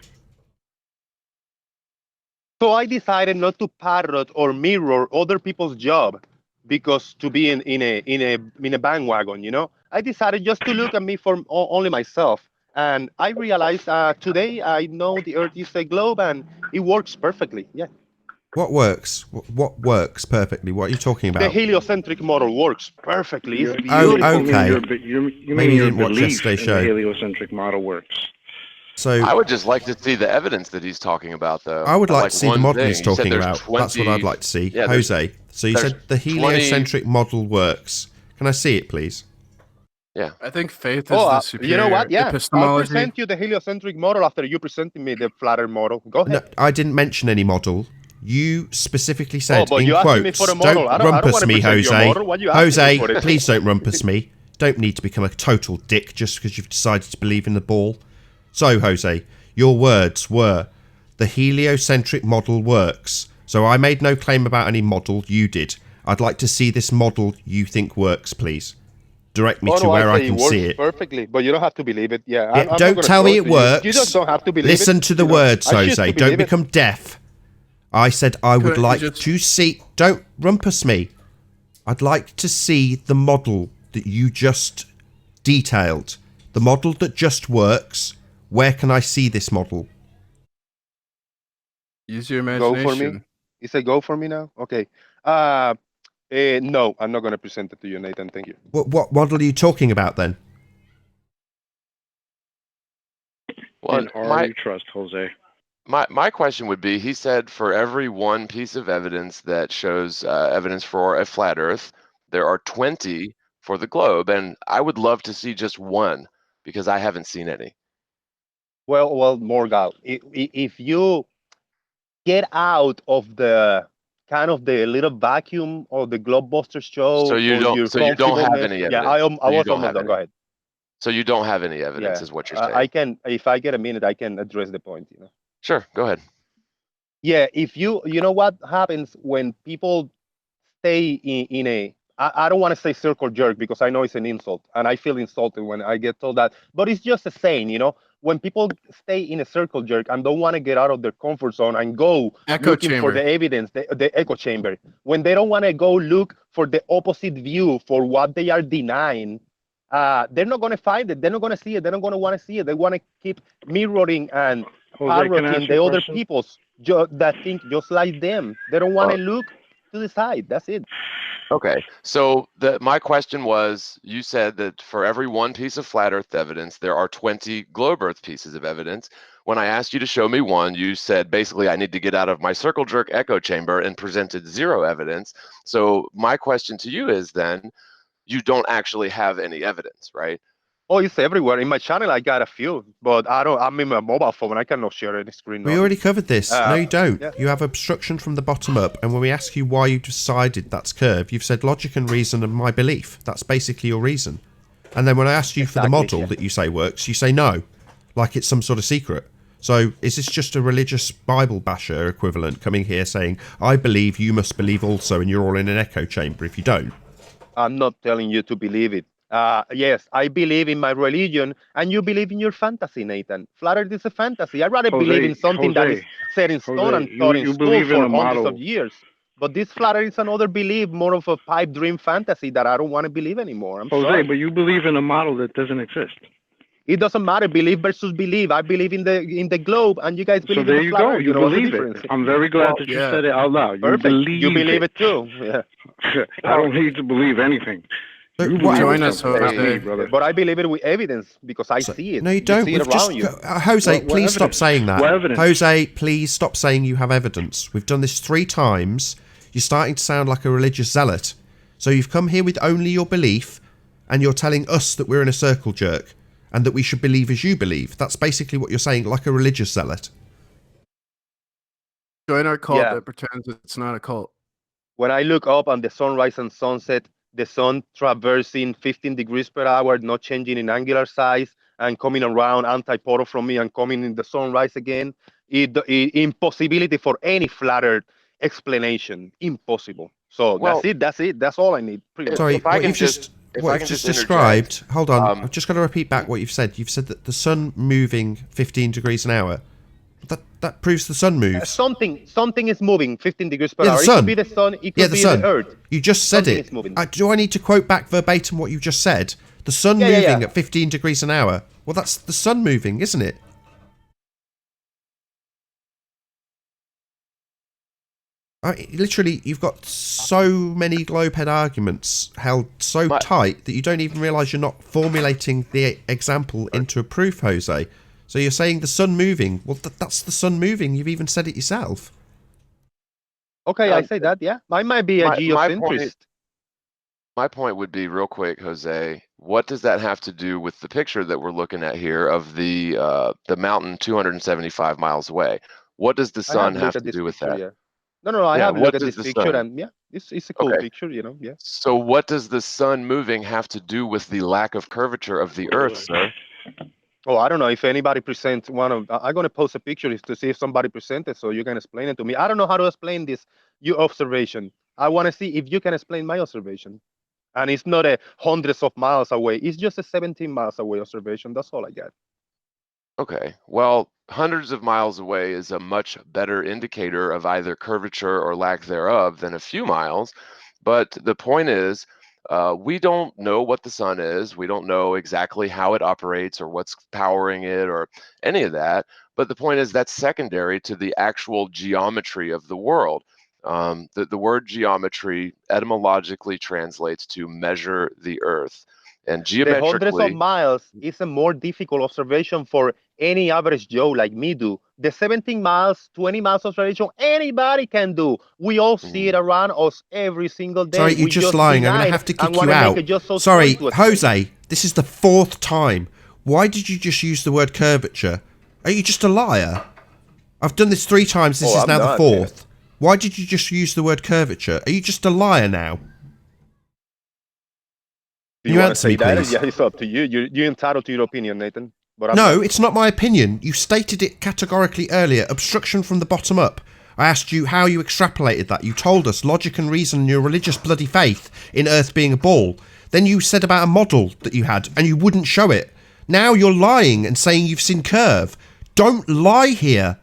So I decided not to parrot or mirror other people's job because to be in a bandwagon, I decided just to look at me for only myself. And I realized today I know the Earth is a globe and it works perfectly. Yeah. What works? What works perfectly? What are you talking about? The heliocentric model works perfectly. It's okay. You Maybe mean you your didn't watch belief yesterday's in show. the heliocentric model works. So I would just like to see the evidence that he's talking about, though. I would like to see the model he's You said talking there's about. 20 That's what I'd like to see. Yeah, Jose, so you there's said the heliocentric model works. Can I see it, please? Yeah. I think faith is the superior you know what? Yeah, I'll epistemology. present you the heliocentric model after you presented me the flatter model. Go ahead. No, I didn't mention any model. You specifically said but in you asked me quotes, for a model. don't I don't rumpus wanna me, present you a Jose. model. Why you asking me Jose, for it? please don't rumpus me. Don't need to become a total dick just because you've decided to believe in the ball. So, Jose, your words were, the heliocentric model works. So I made no claim about any model, you did. I'd like to see this model you think works, please. Direct me to where I can see it. Perfectly, but you don't have to believe it. Yeah, I'm not don't gonna tell me show it to works. You just don't have to believe it. Listen to the words, Jose. Don't become deaf. I said I would like to see... Don't rumpus me. I'd like to see the model that you just detailed. The model that just works. Where can I see this model? Use your imagination. Go for me? Is it go for me now? Okay. No, I'm not going to present it to you, Nathan. Thank you. What model are you talking about then? Well, And are you trust, Jose? My question would be, he said for every one piece of evidence that shows evidence for a flat Earth, there are 20 for the globe, and I would love to see just one. because I haven't seen any. Well, Morgan, if you get out of the kind of the little vacuum of the Globebusters show, So you or don't. your So you don't have comfortableness. any Yeah, evidence. I So you was don't almost have done. any. Go ahead. So you don't have any evidence, Yeah, is what you're saying. I can, if I get a minute, I can address the point. Sure, go ahead. Yeah, if you know what happens when people stay in a, I don't want to say circle jerk because I know it's an insult and I feel insulted when I get told that, but it's just a saying, when people stay in a circle jerk and don't want to get out of their comfort zone and go Echo looking for chamber. the evidence, the echo chamber, when they don't want to go look for the opposite view for what they are denying, they're not going to find it. They're not going to see it. They're not going to want to see it. They want to keep mirroring and Jose, can I ask parroting you the a other question? people's that think just like them. They don't want to look to the side. That's it. Okay, so my question was, you said that for every one piece of flat Earth evidence, there are 20 globe Earth pieces of evidence. When I asked you to show me one, you said basically I need to get out of my circle jerk echo chamber and presented 0 evidence. So my question to you is then, you don't actually have any evidence, right? Oh, it's everywhere. In my channel, I got a few, but I'm in my mobile phone. I cannot share any screen. We already covered this. No, you don't. Yeah. You have obstruction from the bottom up, and when we ask you why you decided that's curved, you've said logic and reason and my belief. That's basically your reason. And then when I asked you for the model that you say works, you say no, like it's some sort of secret. So is this just a religious Bible basher equivalent coming here saying, I believe, you must believe also, and you're all in an echo chamber if you don't? I'm not telling you to believe it. Yes, I believe in my religion, and you believe in your fantasy, Nathan. Flat Earth is a fantasy. I'd rather believe in something that is set in stone and taught in school for hundreds of years. But this Flat Earth is another belief, more of a pipe dream fantasy that I don't want to believe anymore. I'm sorry. But you believe in a model that doesn't exist. It doesn't matter, belief versus belief. I believe in the globe, and you guys believe in the flat Earth. You believe it. I'm very glad that you said it out loud. Perfect. You believe it too. Yeah. I don't need to believe anything. You join us, Jose. But I believe it with evidence because I see it. No, you don't. See it around you. Jose, please stop saying that. What evidence? Jose, please stop saying you have evidence. We've done this 3 times. You're starting to sound like a religious zealot. So you've come here with only your belief, and you're telling us that we're in a circle jerk, and that we should believe as you believe. That's basically what you're saying, like a religious zealot. Join our cult that pretends it's not a cult. When I look up on the sunrise and sunset, the sun traversing 15 degrees per hour, not changing in angular size, and coming around antipodal from me and coming in the sunrise again, impossibility for any flat Earth explanation. Impossible. So that's it. That's all I need. Sorry, what you've just described. Hold on, I've just got to repeat back what you've said. You've said that the sun moving 15 degrees an hour. That proves the sun moves. Something is moving 15 degrees per the hour. Sun. It could be the sun. It could be the Earth. You just said it. Do I need to quote back verbatim what you just said? The sun moving at 15 degrees an hour. Well, that's the sun moving, isn't it? Literally, you've got so many globehead arguments held so tight that you don't even realise you're not formulating the example into a proof, Jose. So you're saying the sun moving. Well, that's the sun moving. You've even said it yourself. Okay, I say that, yeah. I might be a geocentrist. My point would be, real quick, Jose, what does that have to do with the picture that we're looking at here of the mountain 275 miles away? What does the sun have to do with that? Yeah. No, I have looked at this picture, and it's a cool picture, yeah. So what does the sun moving have to do with the lack of curvature of the Earth, sir? Oh, I don't know if anybody presents one of. I'm gonna post a picture to see if somebody presented, so you can explain it to me. I don't know how to explain this your observation. I want to see if you can explain my observation, and it's not a hundreds of miles away. It's just a 17 miles away observation. That's all I got. Okay, well, hundreds of miles away is a much better indicator of either curvature or lack thereof than a few miles. But the point is, we don't know what the sun is. We don't know exactly how it operates or what's powering it or any of that. But the point is that's secondary to the actual geometry of the world. The word geometry etymologically translates to measure the Earth. And geometrically, the hundreds of miles is a more difficult observation for any average Joe like me do. The 17 miles, 20 miles observation, anybody can do. We all see it around us every single day. Sorry, you're just lying. I'm going to have to kick you out. Sorry, Jose, this is the 4th time. Why did you just use the word curvature? Are you just a liar? I've done this 3 times. This is now the 4th. Why did you just use the word curvature? Are you just a liar now? Do you want to say that? Yeah, it's up to you. You're entitled to your opinion, Nathan. But no, it's not my opinion. You stated it categorically earlier. Obstruction from the bottom up. I asked you how you extrapolated that. You told us logic and reason and your religious bloody faith in Earth being a ball. Then you said about a model that you had, and you wouldn't show it. Now you're lying and saying you've seen curve. Don't lie here.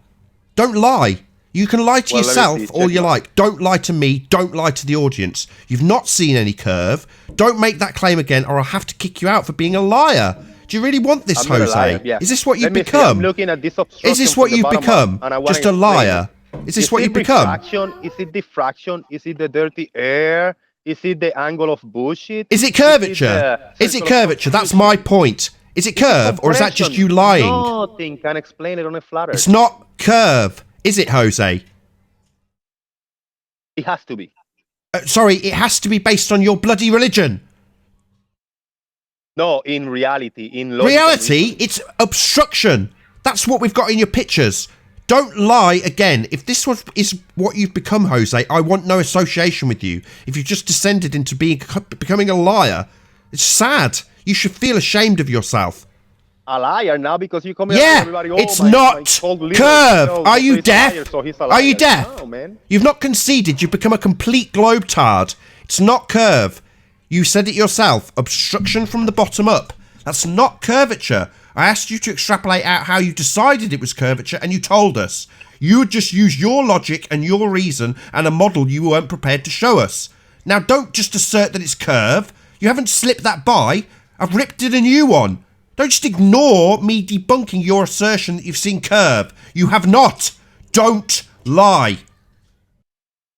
Don't lie. You can lie to yourself all you like. Don't lie to me. Don't lie to the audience. You've not seen any curve. Don't make that claim again or I'll have to kick you out for being a liar. Do you really want this, Jose? Yeah. Is this what you've become? I'm looking at this Is this what you've become? Just a liar? Is this what you've become? Is it diffraction? Is it the dirty air? Is it the angle of bullshit? Is it curvature? Is it curvature? That's my point. Is it curve or is that just you lying? Nothing can explain it on a flat Earth. It's not curve. Is it, Jose? It has to be. Sorry, it has to be based on your bloody religion. No, in reality, it's obstruction. That's what we've got in your pictures. Don't lie again. If this is what you've become, Jose, I want no association with you. If you've just descended into becoming a liar, it's sad. You should feel ashamed of yourself. A liar now because you come here everybody. It's not curve. Are you deaf? Are you deaf? No, man. You've not conceded. You've become a complete globetard. It's not curve. You said it yourself. Obstruction from the bottom up. That's not curvature. I asked you to extrapolate out how you decided it was curvature, and you told us. You would just use your logic and your reason and a model you weren't prepared to show us. Now, don't just assert that it's curve. You haven't slipped that by. I've ripped it a new one. Don't just ignore me debunking your assertion that you've seen curve. You have not. Don't lie.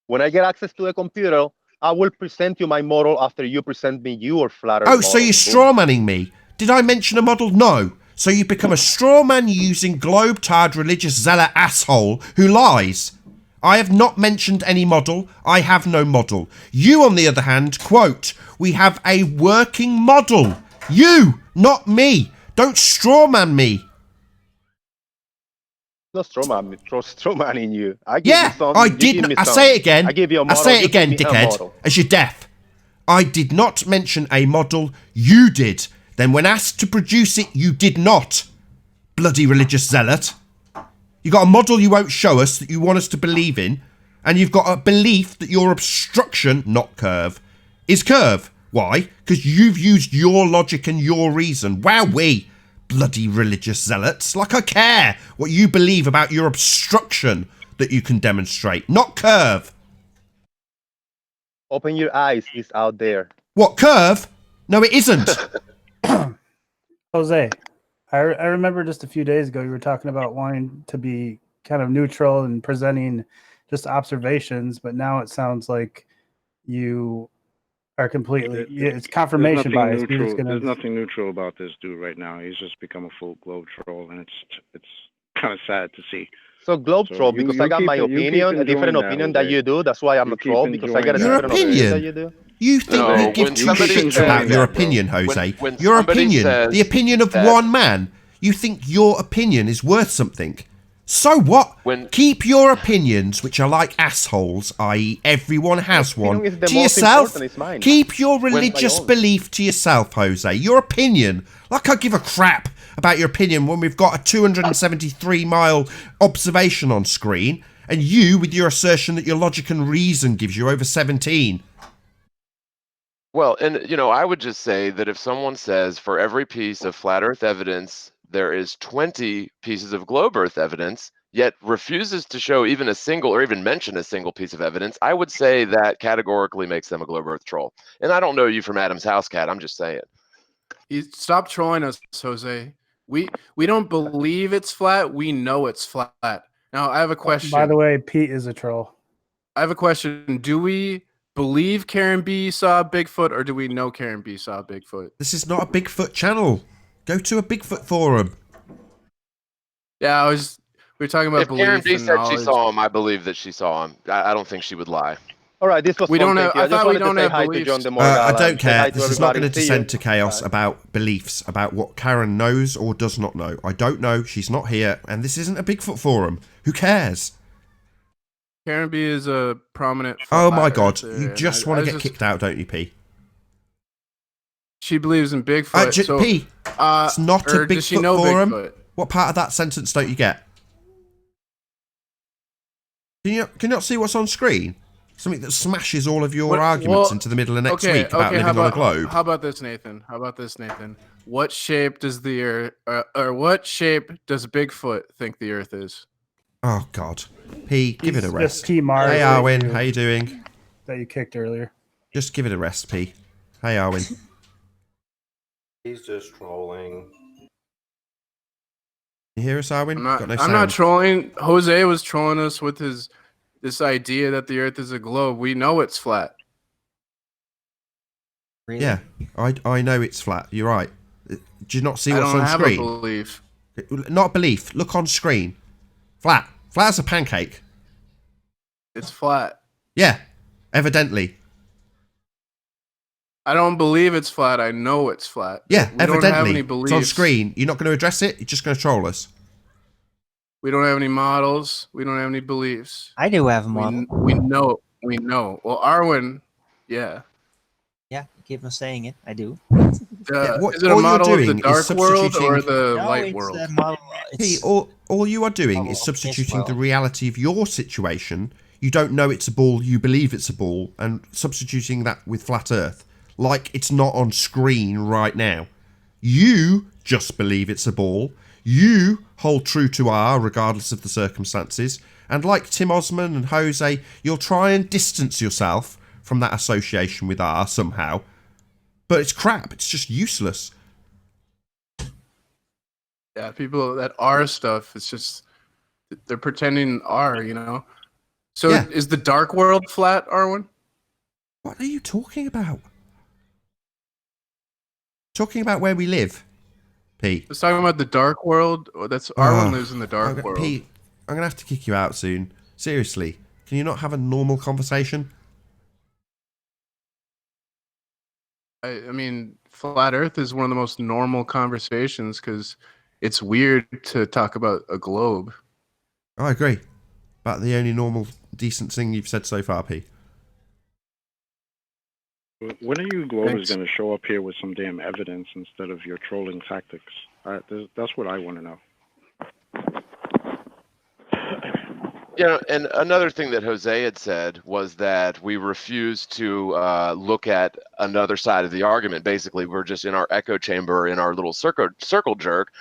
When I get access to a computer, I will present you my model after you present me your flat Earth model. So you're strawmanning me. Did I mention a model? No. So you become a strawman using globetard religious zealot asshole who lies. I have not mentioned any model. I have no model. You, on the other hand, quote, we have a working model. You, not me. Don't strawman me. No strawmanning you. I did. I say it again. I give you a model. I say it again, dickhead. As you're deaf. I did not mention a model. You did. Then when asked to produce it, you did not. Bloody religious zealot. You got a model you won't show us that you want us to believe in, and you've got a belief that your obstruction, not curve, is curve. Why? Because you've used your logic and your reason. Wowee. Bloody religious zealots. Like I care what you believe about your obstruction that you can demonstrate, not curve. Open your eyes. It's out there. What, curve? No, it isn't. Jose, I remember just a few days ago you were talking about wanting to be kind of neutral and presenting just observations, but now it sounds like you are completely, it's confirmation bias. There's nothing neutral about this dude right now. He's just become a full globe troll, and it's kind of sad to see. So globe troll, because I got my opinion, a different opinion that you do. That's why I'm a troll, because I got a different opinion that you do. You think we give two shits about your opinion, Jose? Your opinion, the opinion of one man. You think your opinion is worth something. So what? Keep your opinions, which are like assholes, i.e. everyone has one, to yourself. Keep your religious belief to yourself, Jose. Your opinion. Like I give a crap about your opinion when we've got a 273-mile observation on screen, and you with your assertion that your logic and reason gives you over 17. Well, and, you know, I would just say that if someone says for every piece of flat Earth evidence, there is 20 pieces of globe Earth evidence, yet refuses to show even a single or even mention a single piece of evidence, I would say that categorically makes them a globe Earth troll. And I don't know you from Adam's house, Cat. I'm just saying. Stop trolling us, Jose. We don't believe it's flat. We know it's flat. Now, I have a question. By the way, Pete is a troll. I have a question. Do we believe Karen B saw Bigfoot, or do we know Karen B saw Bigfoot? This is not a Bigfoot channel. Go to a Bigfoot forum. Yeah, we were talking about if belief. Karen B and said knowledge. she saw him, I believe that she saw him. I don't think she would lie. All right, this was We fun. don't Thank have- you. I I just thought we wanted to don't say have hi to beliefs. John DeMorgal. I don't and say hi care. to This is not going to everybody. See descend you. to chaos Bye. about beliefs, about what Karen knows or does not know. I don't know. She's not here, and this isn't a Bigfoot forum. Who cares? Karen B is a prominent. Oh flat my god, earther, you and just I want to get just- kicked out, don't you, P? She believes in Bigfoot. So, P, it's not a or does she Bigfoot know forum. Bigfoot? What part of that sentence don't you get? Can you not see what's on screen? Something that smashes all of your arguments into the middle of next week about living on a globe. How about this, Nathan? What shape does the Earth, or what shape does Bigfoot think the Earth is? Oh God, P, give it a He's rest. just Team Mars Hey that Arwin, you- how you doing? That you kicked earlier. Just give it a rest, P. Hey Arwin. He's just trolling. You hear us, Arwin? I'm not. Got no I'm sound. not trolling. Jose was trolling us with this idea that the Earth is a globe. We know it's flat. Really? Yeah, I know it's flat. You're right. Do you not see I what's don't on have screen? a belief. Not belief. Look on screen. Flat. Flat as a pancake. It's flat. Yeah, evidently. I don't believe it's flat. I know it's flat. Yeah, We don't have evidently. any It's beliefs. on screen. You're not going to address it. You're just going to troll us. We don't have any models. We don't have any beliefs. I do have a model. We know. We know. Well, Arwen, yeah. Yeah, keep on saying it. I do. What- Is it a all you're model of the doing is dark world or substituting- the No, light it's world? a model. P, It's all you are doing model is of substituting this the world. reality of your situation. You don't know it's a ball, you believe it's a ball, and substituting that with flat Earth. Like it's not on screen right now. You just believe it's a ball. You hold true to R regardless of the circumstances. And like Tim Osman and Jose, you'll try and distance yourself from that association with R somehow. But it's crap. It's just useless. Yeah, people that are stuff. It's just they're pretending are. You know. So Yeah. is the dark world flat, Arwen? What are you talking about? Talking about where we live, Pete. It's talking about the dark world. Oh, that's Arwen lives in the dark world. Pete, I'm gonna have to kick you out soon. Seriously, can you not have a normal conversation? I mean, flat Earth is one of the most normal conversations because it's weird to talk about a globe. I agree. About the only normal, decent thing you've said so far, Pete. When are you Globers Thanks. going to show up here with some damn evidence instead of your trolling tactics? That's what I want to know. Yeah, and another thing that Jose had said was that we refuse to look at another side of the argument. Basically, we're just in our echo chamber, in our little circle jerk.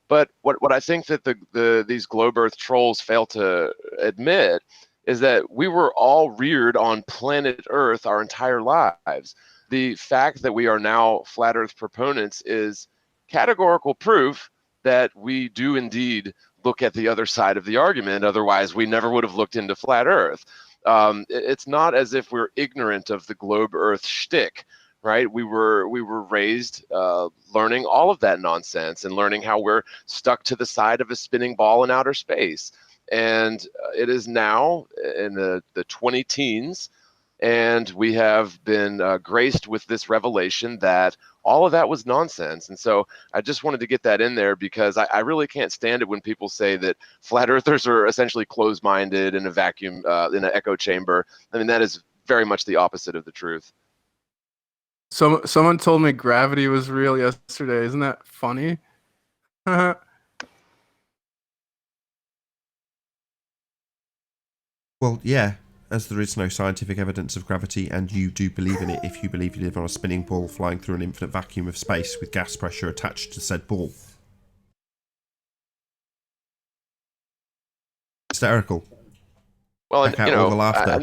But what I think that these globe Earth trolls fail to admit is that we were all reared on planet Earth our entire lives. The fact that we are now flat Earth proponents is categorical proof that we do indeed look at the other side of the argument. Otherwise, we never would have looked into flat Earth. It's not as if we're ignorant of the globe Earth shtick, right? We were raised learning all of that nonsense and learning how we're stuck to the side of a spinning ball in outer space. And it is now in the 20 teens, and we have been graced with this revelation that all of that was nonsense. And so I just wanted to get that in there because I really can't stand it when people say that flat earthers are essentially closed-minded in a vacuum, in an echo chamber. I mean, that is very much the opposite of the truth. Someone told me gravity was real yesterday. Isn't that funny? Well, yeah, as there is no scientific evidence of gravity, and you do believe in it if you believe you live on a spinning ball flying through an infinite vacuum of space with gas pressure attached to said ball. Hysterical. Well, and Check out all the laughter.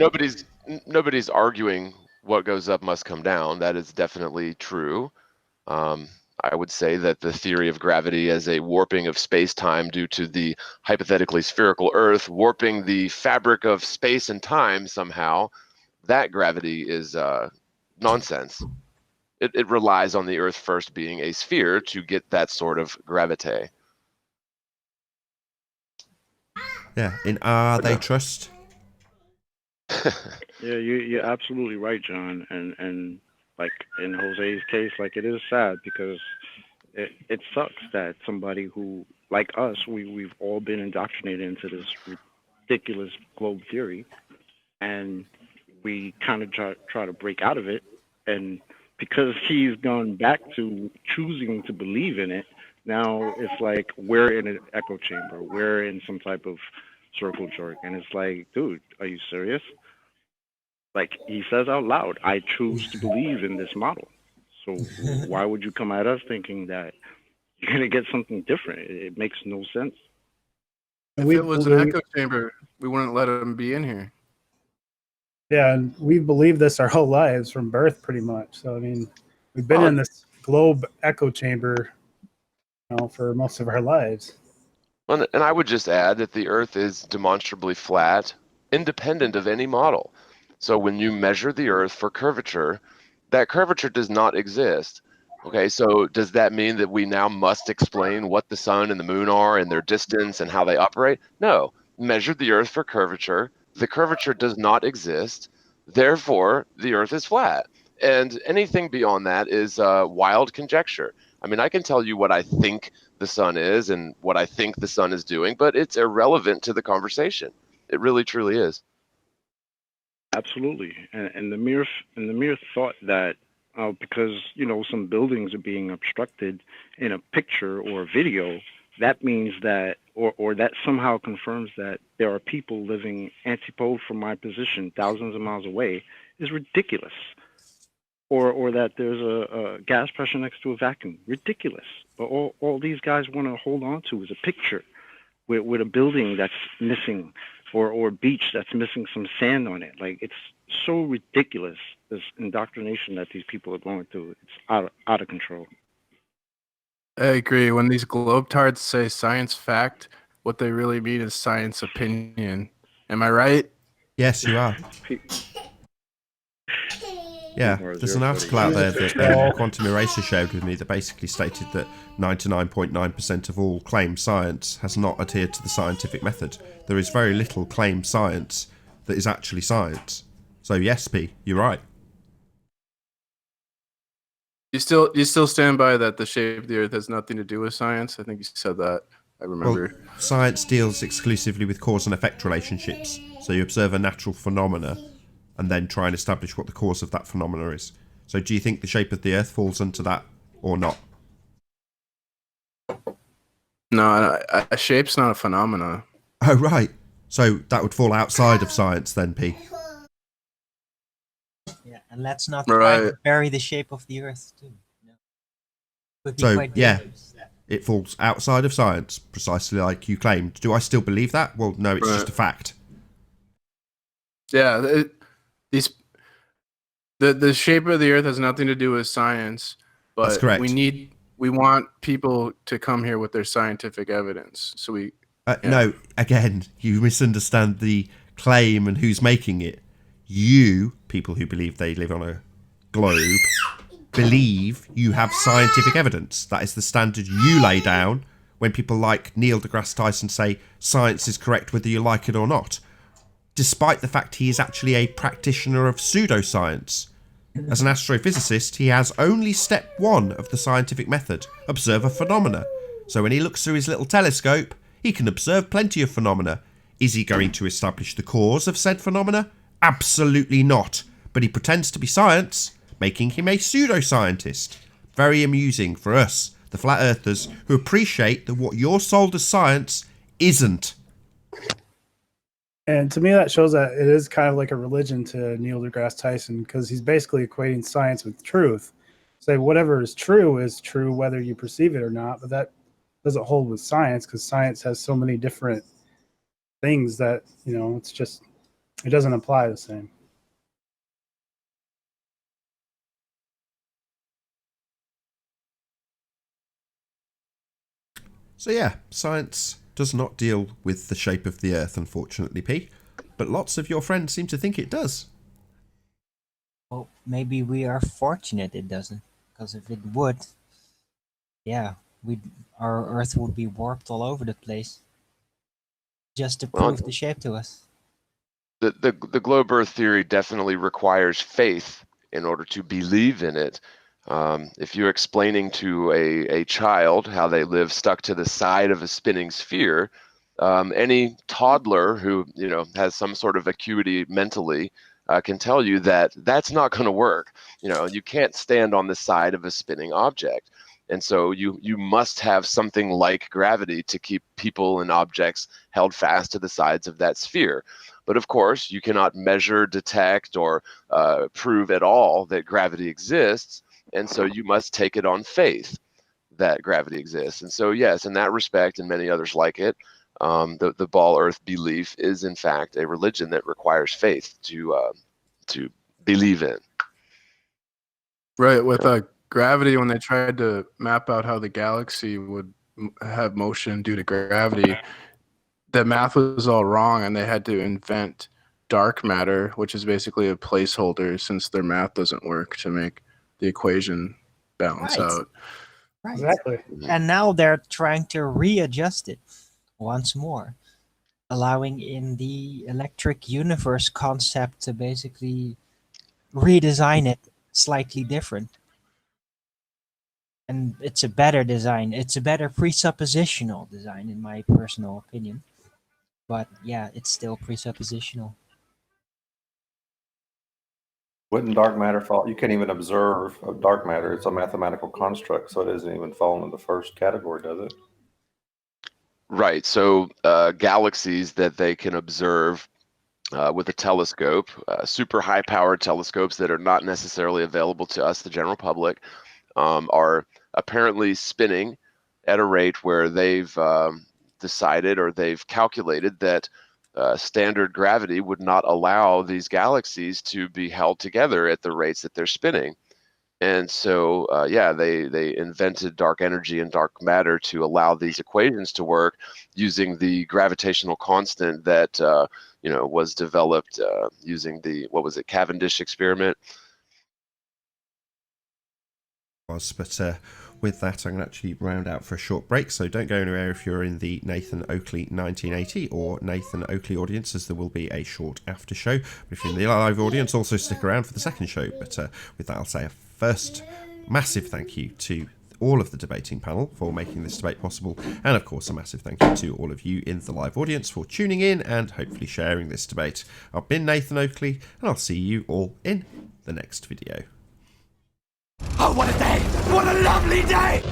nobody's arguing what goes up must come down. That is definitely true. I would say that the theory of gravity as a warping of space-time due to the hypothetically spherical Earth warping the fabric of space and time somehow, that gravity is nonsense. It relies on the Earth first being a sphere to get that sort of gravity. Yeah, in R they trust. Yeah, you're absolutely right, John. And like in Jose's case, like it is sad because it sucks that somebody who like us, we've all been indoctrinated into this ridiculous globe theory, and we kind of try to break out of it, and because he's gone back to choosing to believe in it, now it's like we're in an echo chamber, we're in some type of circle jerk, and it's like, dude, are you serious? Like he says out loud, I choose to believe in this model. So why would you come at us thinking that you're gonna get something different? It makes no sense. And If we it was an believe, echo chamber, we wouldn't let him be in here. yeah, and we've believed this our whole lives from birth, pretty much. So I mean, we've been Oh, in this globe echo chamber, for most of our lives. and I would just add that the Earth is demonstrably flat, independent of any model. So when you measure the Earth for curvature, that curvature does not exist. Okay, so does that mean that we now must explain what the sun and the moon are and their distance and how they operate? No. Measure the Earth for curvature. The curvature does not exist. Therefore, the Earth is flat. And anything beyond that is wild conjecture. I mean, I can tell you what I think the sun is and what I think the sun is doing, but it's irrelevant to the conversation. It really, truly is. Absolutely, and the mere thought that because some buildings are being obstructed in a picture or a video, that means that or that somehow confirms that there are people living antipode from my position, thousands of miles away, is ridiculous. Or that there's a gas pressure next to a vacuum, ridiculous. But all these guys want to hold on to is a picture with a building that's missing or a beach that's missing some sand on it. Like it's so ridiculous, this indoctrination that these people are going through. It's out of control. I agree. When these globetards say science fact, what they really mean is science opinion. Am I right? Yes, you are. Yeah, Or there's an article out there that Quantum Eraser shared with me that basically stated that 99.9% of all claimed science has not adhered to the scientific method. There is very little claimed science that is actually science. So yes, P, you're right. You still stand by that the shape of the Earth has nothing to do with science? I think you said that. I remember. Well, science deals exclusively with cause and effect relationships. So you observe a natural phenomena and then try and establish what the cause of that phenomena is. So do you think the shape of the Earth falls into that or not? No, a shape's not a phenomena. Oh, right. So that would fall outside of science then, P. Yeah, and let's not try to bury the shape of the Earth too. No. Would be So, quite yeah, dangerous. it falls outside of science, precisely like you claimed. Do I still believe that? Well, no, it's just a fact. Yeah, the shape of the Earth has nothing to do with science, but That's correct. we want people to come here with their scientific evidence. So we No, again, you misunderstand the claim and who's making it. You, people who believe they live on a globe, believe you have scientific evidence. That is the standard you lay down when people like Neil deGrasse Tyson say science is correct whether you like it or not, despite the fact he is actually a practitioner of pseudoscience. As an astrophysicist, he has only step one of the scientific method, observe a phenomena. So when he looks through his little telescope, he can observe plenty of phenomena. Is he going to establish the cause of said phenomena? Absolutely not. But he pretends to be science, making him a pseudoscientist. Very amusing for us, the flat earthers, who appreciate that what you're sold as science isn't. And to me, that shows that it is kind of like a religion to Neil deGrasse Tyson, because he's basically equating science with truth. Say whatever is true, whether you perceive it or not. But that doesn't hold with science, because science has so many different things that, it's just, it doesn't apply the same. So yeah, science does not deal with the shape of the Earth, unfortunately, P. But lots of your friends seem to think it does. Well, maybe we are fortunate it doesn't, because if it would, yeah, our Earth would be warped all over the place, just to prove the shape to us. The globe Earth theory definitely requires faith in order to believe in it. If you're explaining to a child how they live stuck to the side of a spinning sphere, any toddler who has some sort of acuity mentally can tell you that that's not going to work. You can't stand on the side of a spinning object. And so you must have something like gravity to keep people and objects held fast to the sides of that sphere. But of course, you cannot measure, detect, or prove at all that gravity exists. And so you must take it on faith that gravity exists. And so, yes, in that respect, and many others like it, the ball earth belief is in fact a religion that requires faith to believe in. Right. With gravity, when they tried to map out how the galaxy would have motion due to gravity, the math was all wrong, and they had to invent dark matter, which is basically a placeholder since their math doesn't work to make the equation balance Right. out. Right. Exactly. And now they're trying to readjust it once more, allowing in the electric universe concept to basically redesign it slightly different. And it's a better design. It's a better presuppositional design, in my personal opinion. But yeah, it's still presuppositional. Wouldn't dark matter fall? You can't even observe dark matter. It's a mathematical construct, so it doesn't even fall in the first category, does it? Right. So galaxies that they can observe with a telescope, super high-powered telescopes that are not necessarily available to us, the general public, are apparently spinning at a rate where they've decided or they've calculated that standard gravity would not allow these galaxies to be held together at the rates that they're spinning. And so, they invented dark energy and dark matter to allow these equations to work using the gravitational constant that was developed using the Cavendish experiment. But with that, I'm going to actually round out for a short break, so don't go anywhere if you're in the Nathan Oakley 1980 or Nathan Oakley audience, as there will be a short after show. But if you're in the live audience, also stick around for the second show. But with that, I'll say a first massive thank you to all of the debating panel for making this debate possible, and of course a massive thank you to all of you in the live audience for tuning in and hopefully sharing this debate. I've been Nathan Oakley, and I'll see you all in the next video. Oh, what a day! What a lovely day!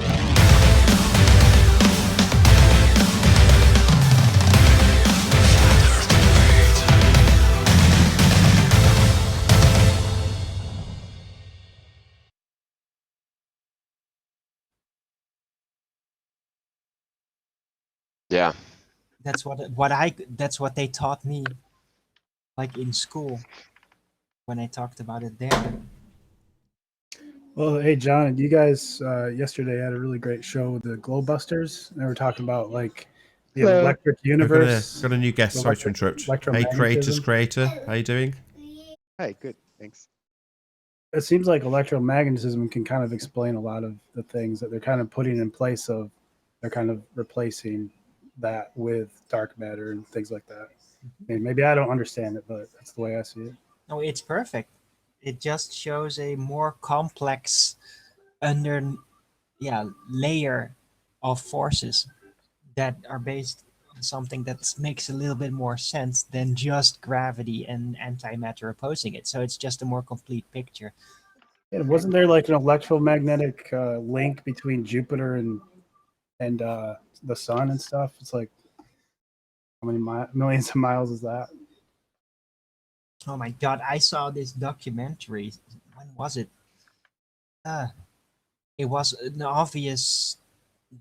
Yeah. That's what that's what they taught me, like in school, when I talked about it there. Well, hey, John, you guys yesterday had a really great show with the Glowbusters. They were talking about like the Hello. electric universe. Got a new guest. Sorry to interrupt. Hey, creators, creator. How you doing? Hi, good. Thanks. It seems like electromagnetism can kind of explain a lot of the things that they're kind of putting in place of. They're kind of replacing that with dark matter and things like that. I mean, maybe I don't understand it, but that's the way I see it. No, it's perfect. It just shows a more complex layer of forces that are based on something that makes a little bit more sense than just gravity and antimatter opposing it. So it's just a more complete picture. Yeah, wasn't there like an electromagnetic link between Jupiter and the sun and stuff? It's like how many millions of miles is that? Oh my god, I saw this documentary. When was it? It was an obvious,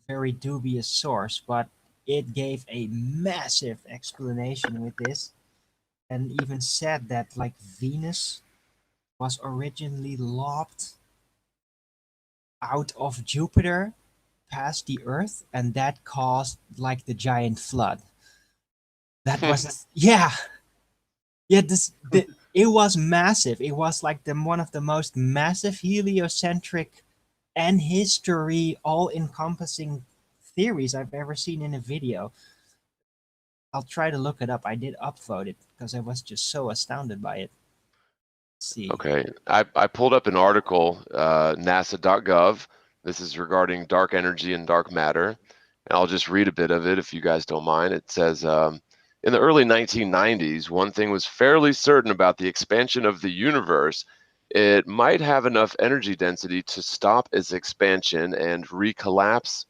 very dubious source, but it gave a massive explanation with this, and even said that like Venus was originally lobbed out of Jupiter past the Earth, and that caused like the giant flood. That was it was massive. It was like one of the most massive heliocentric and history all-encompassing theories I've ever seen in a video. I'll try to look it up. I did upvote it because I was just so astounded by it. Let's see. Okay, I pulled up an article, NASA.gov. This is regarding dark energy and dark matter. And I'll just read a bit of it if you guys don't mind. It says, in the early 1990s, one thing was fairly certain about the expansion of the universe. It might have enough energy density to stop its expansion and recollapse.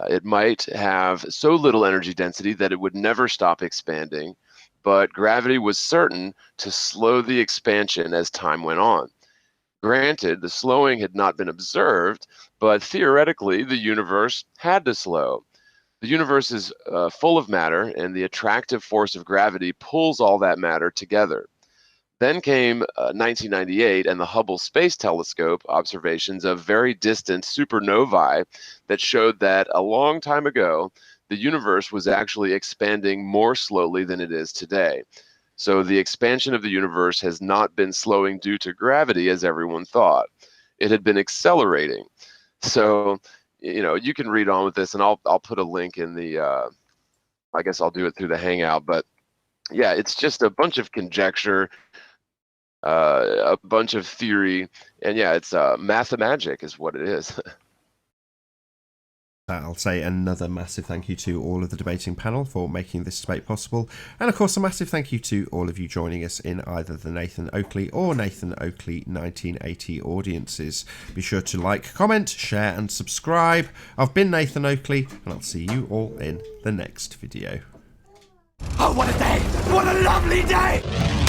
It might have so little energy density that it would never stop expanding, but gravity was certain to slow the expansion as time went on. Granted, the slowing had not been observed, but theoretically, the universe had to slow. The universe is full of matter, and the attractive force of gravity pulls all that matter together. Then came 1998 and the Hubble Space Telescope observations of very distant supernovae that showed that a long time ago, the universe was actually expanding more slowly than it is today. So the expansion of the universe has not been slowing due to gravity as everyone thought. It had been accelerating. So, you know, you can read on with this, and I'll put a link in the, I guess I'll do it through the Hangout, but yeah, it's just a bunch of conjecture, a bunch of theory, and yeah, it's mathemagic is what it is. I'll say another massive thank you to all of the debating panel for making this debate possible, and of course a massive thank you to all of you joining us in either the Nathan Oakley or Nathan Oakley 1980 audiences. Be sure to like, comment, share and subscribe. I've been Nathan Oakley, and I'll see you all in the next video. Oh, what a day! What a lovely day!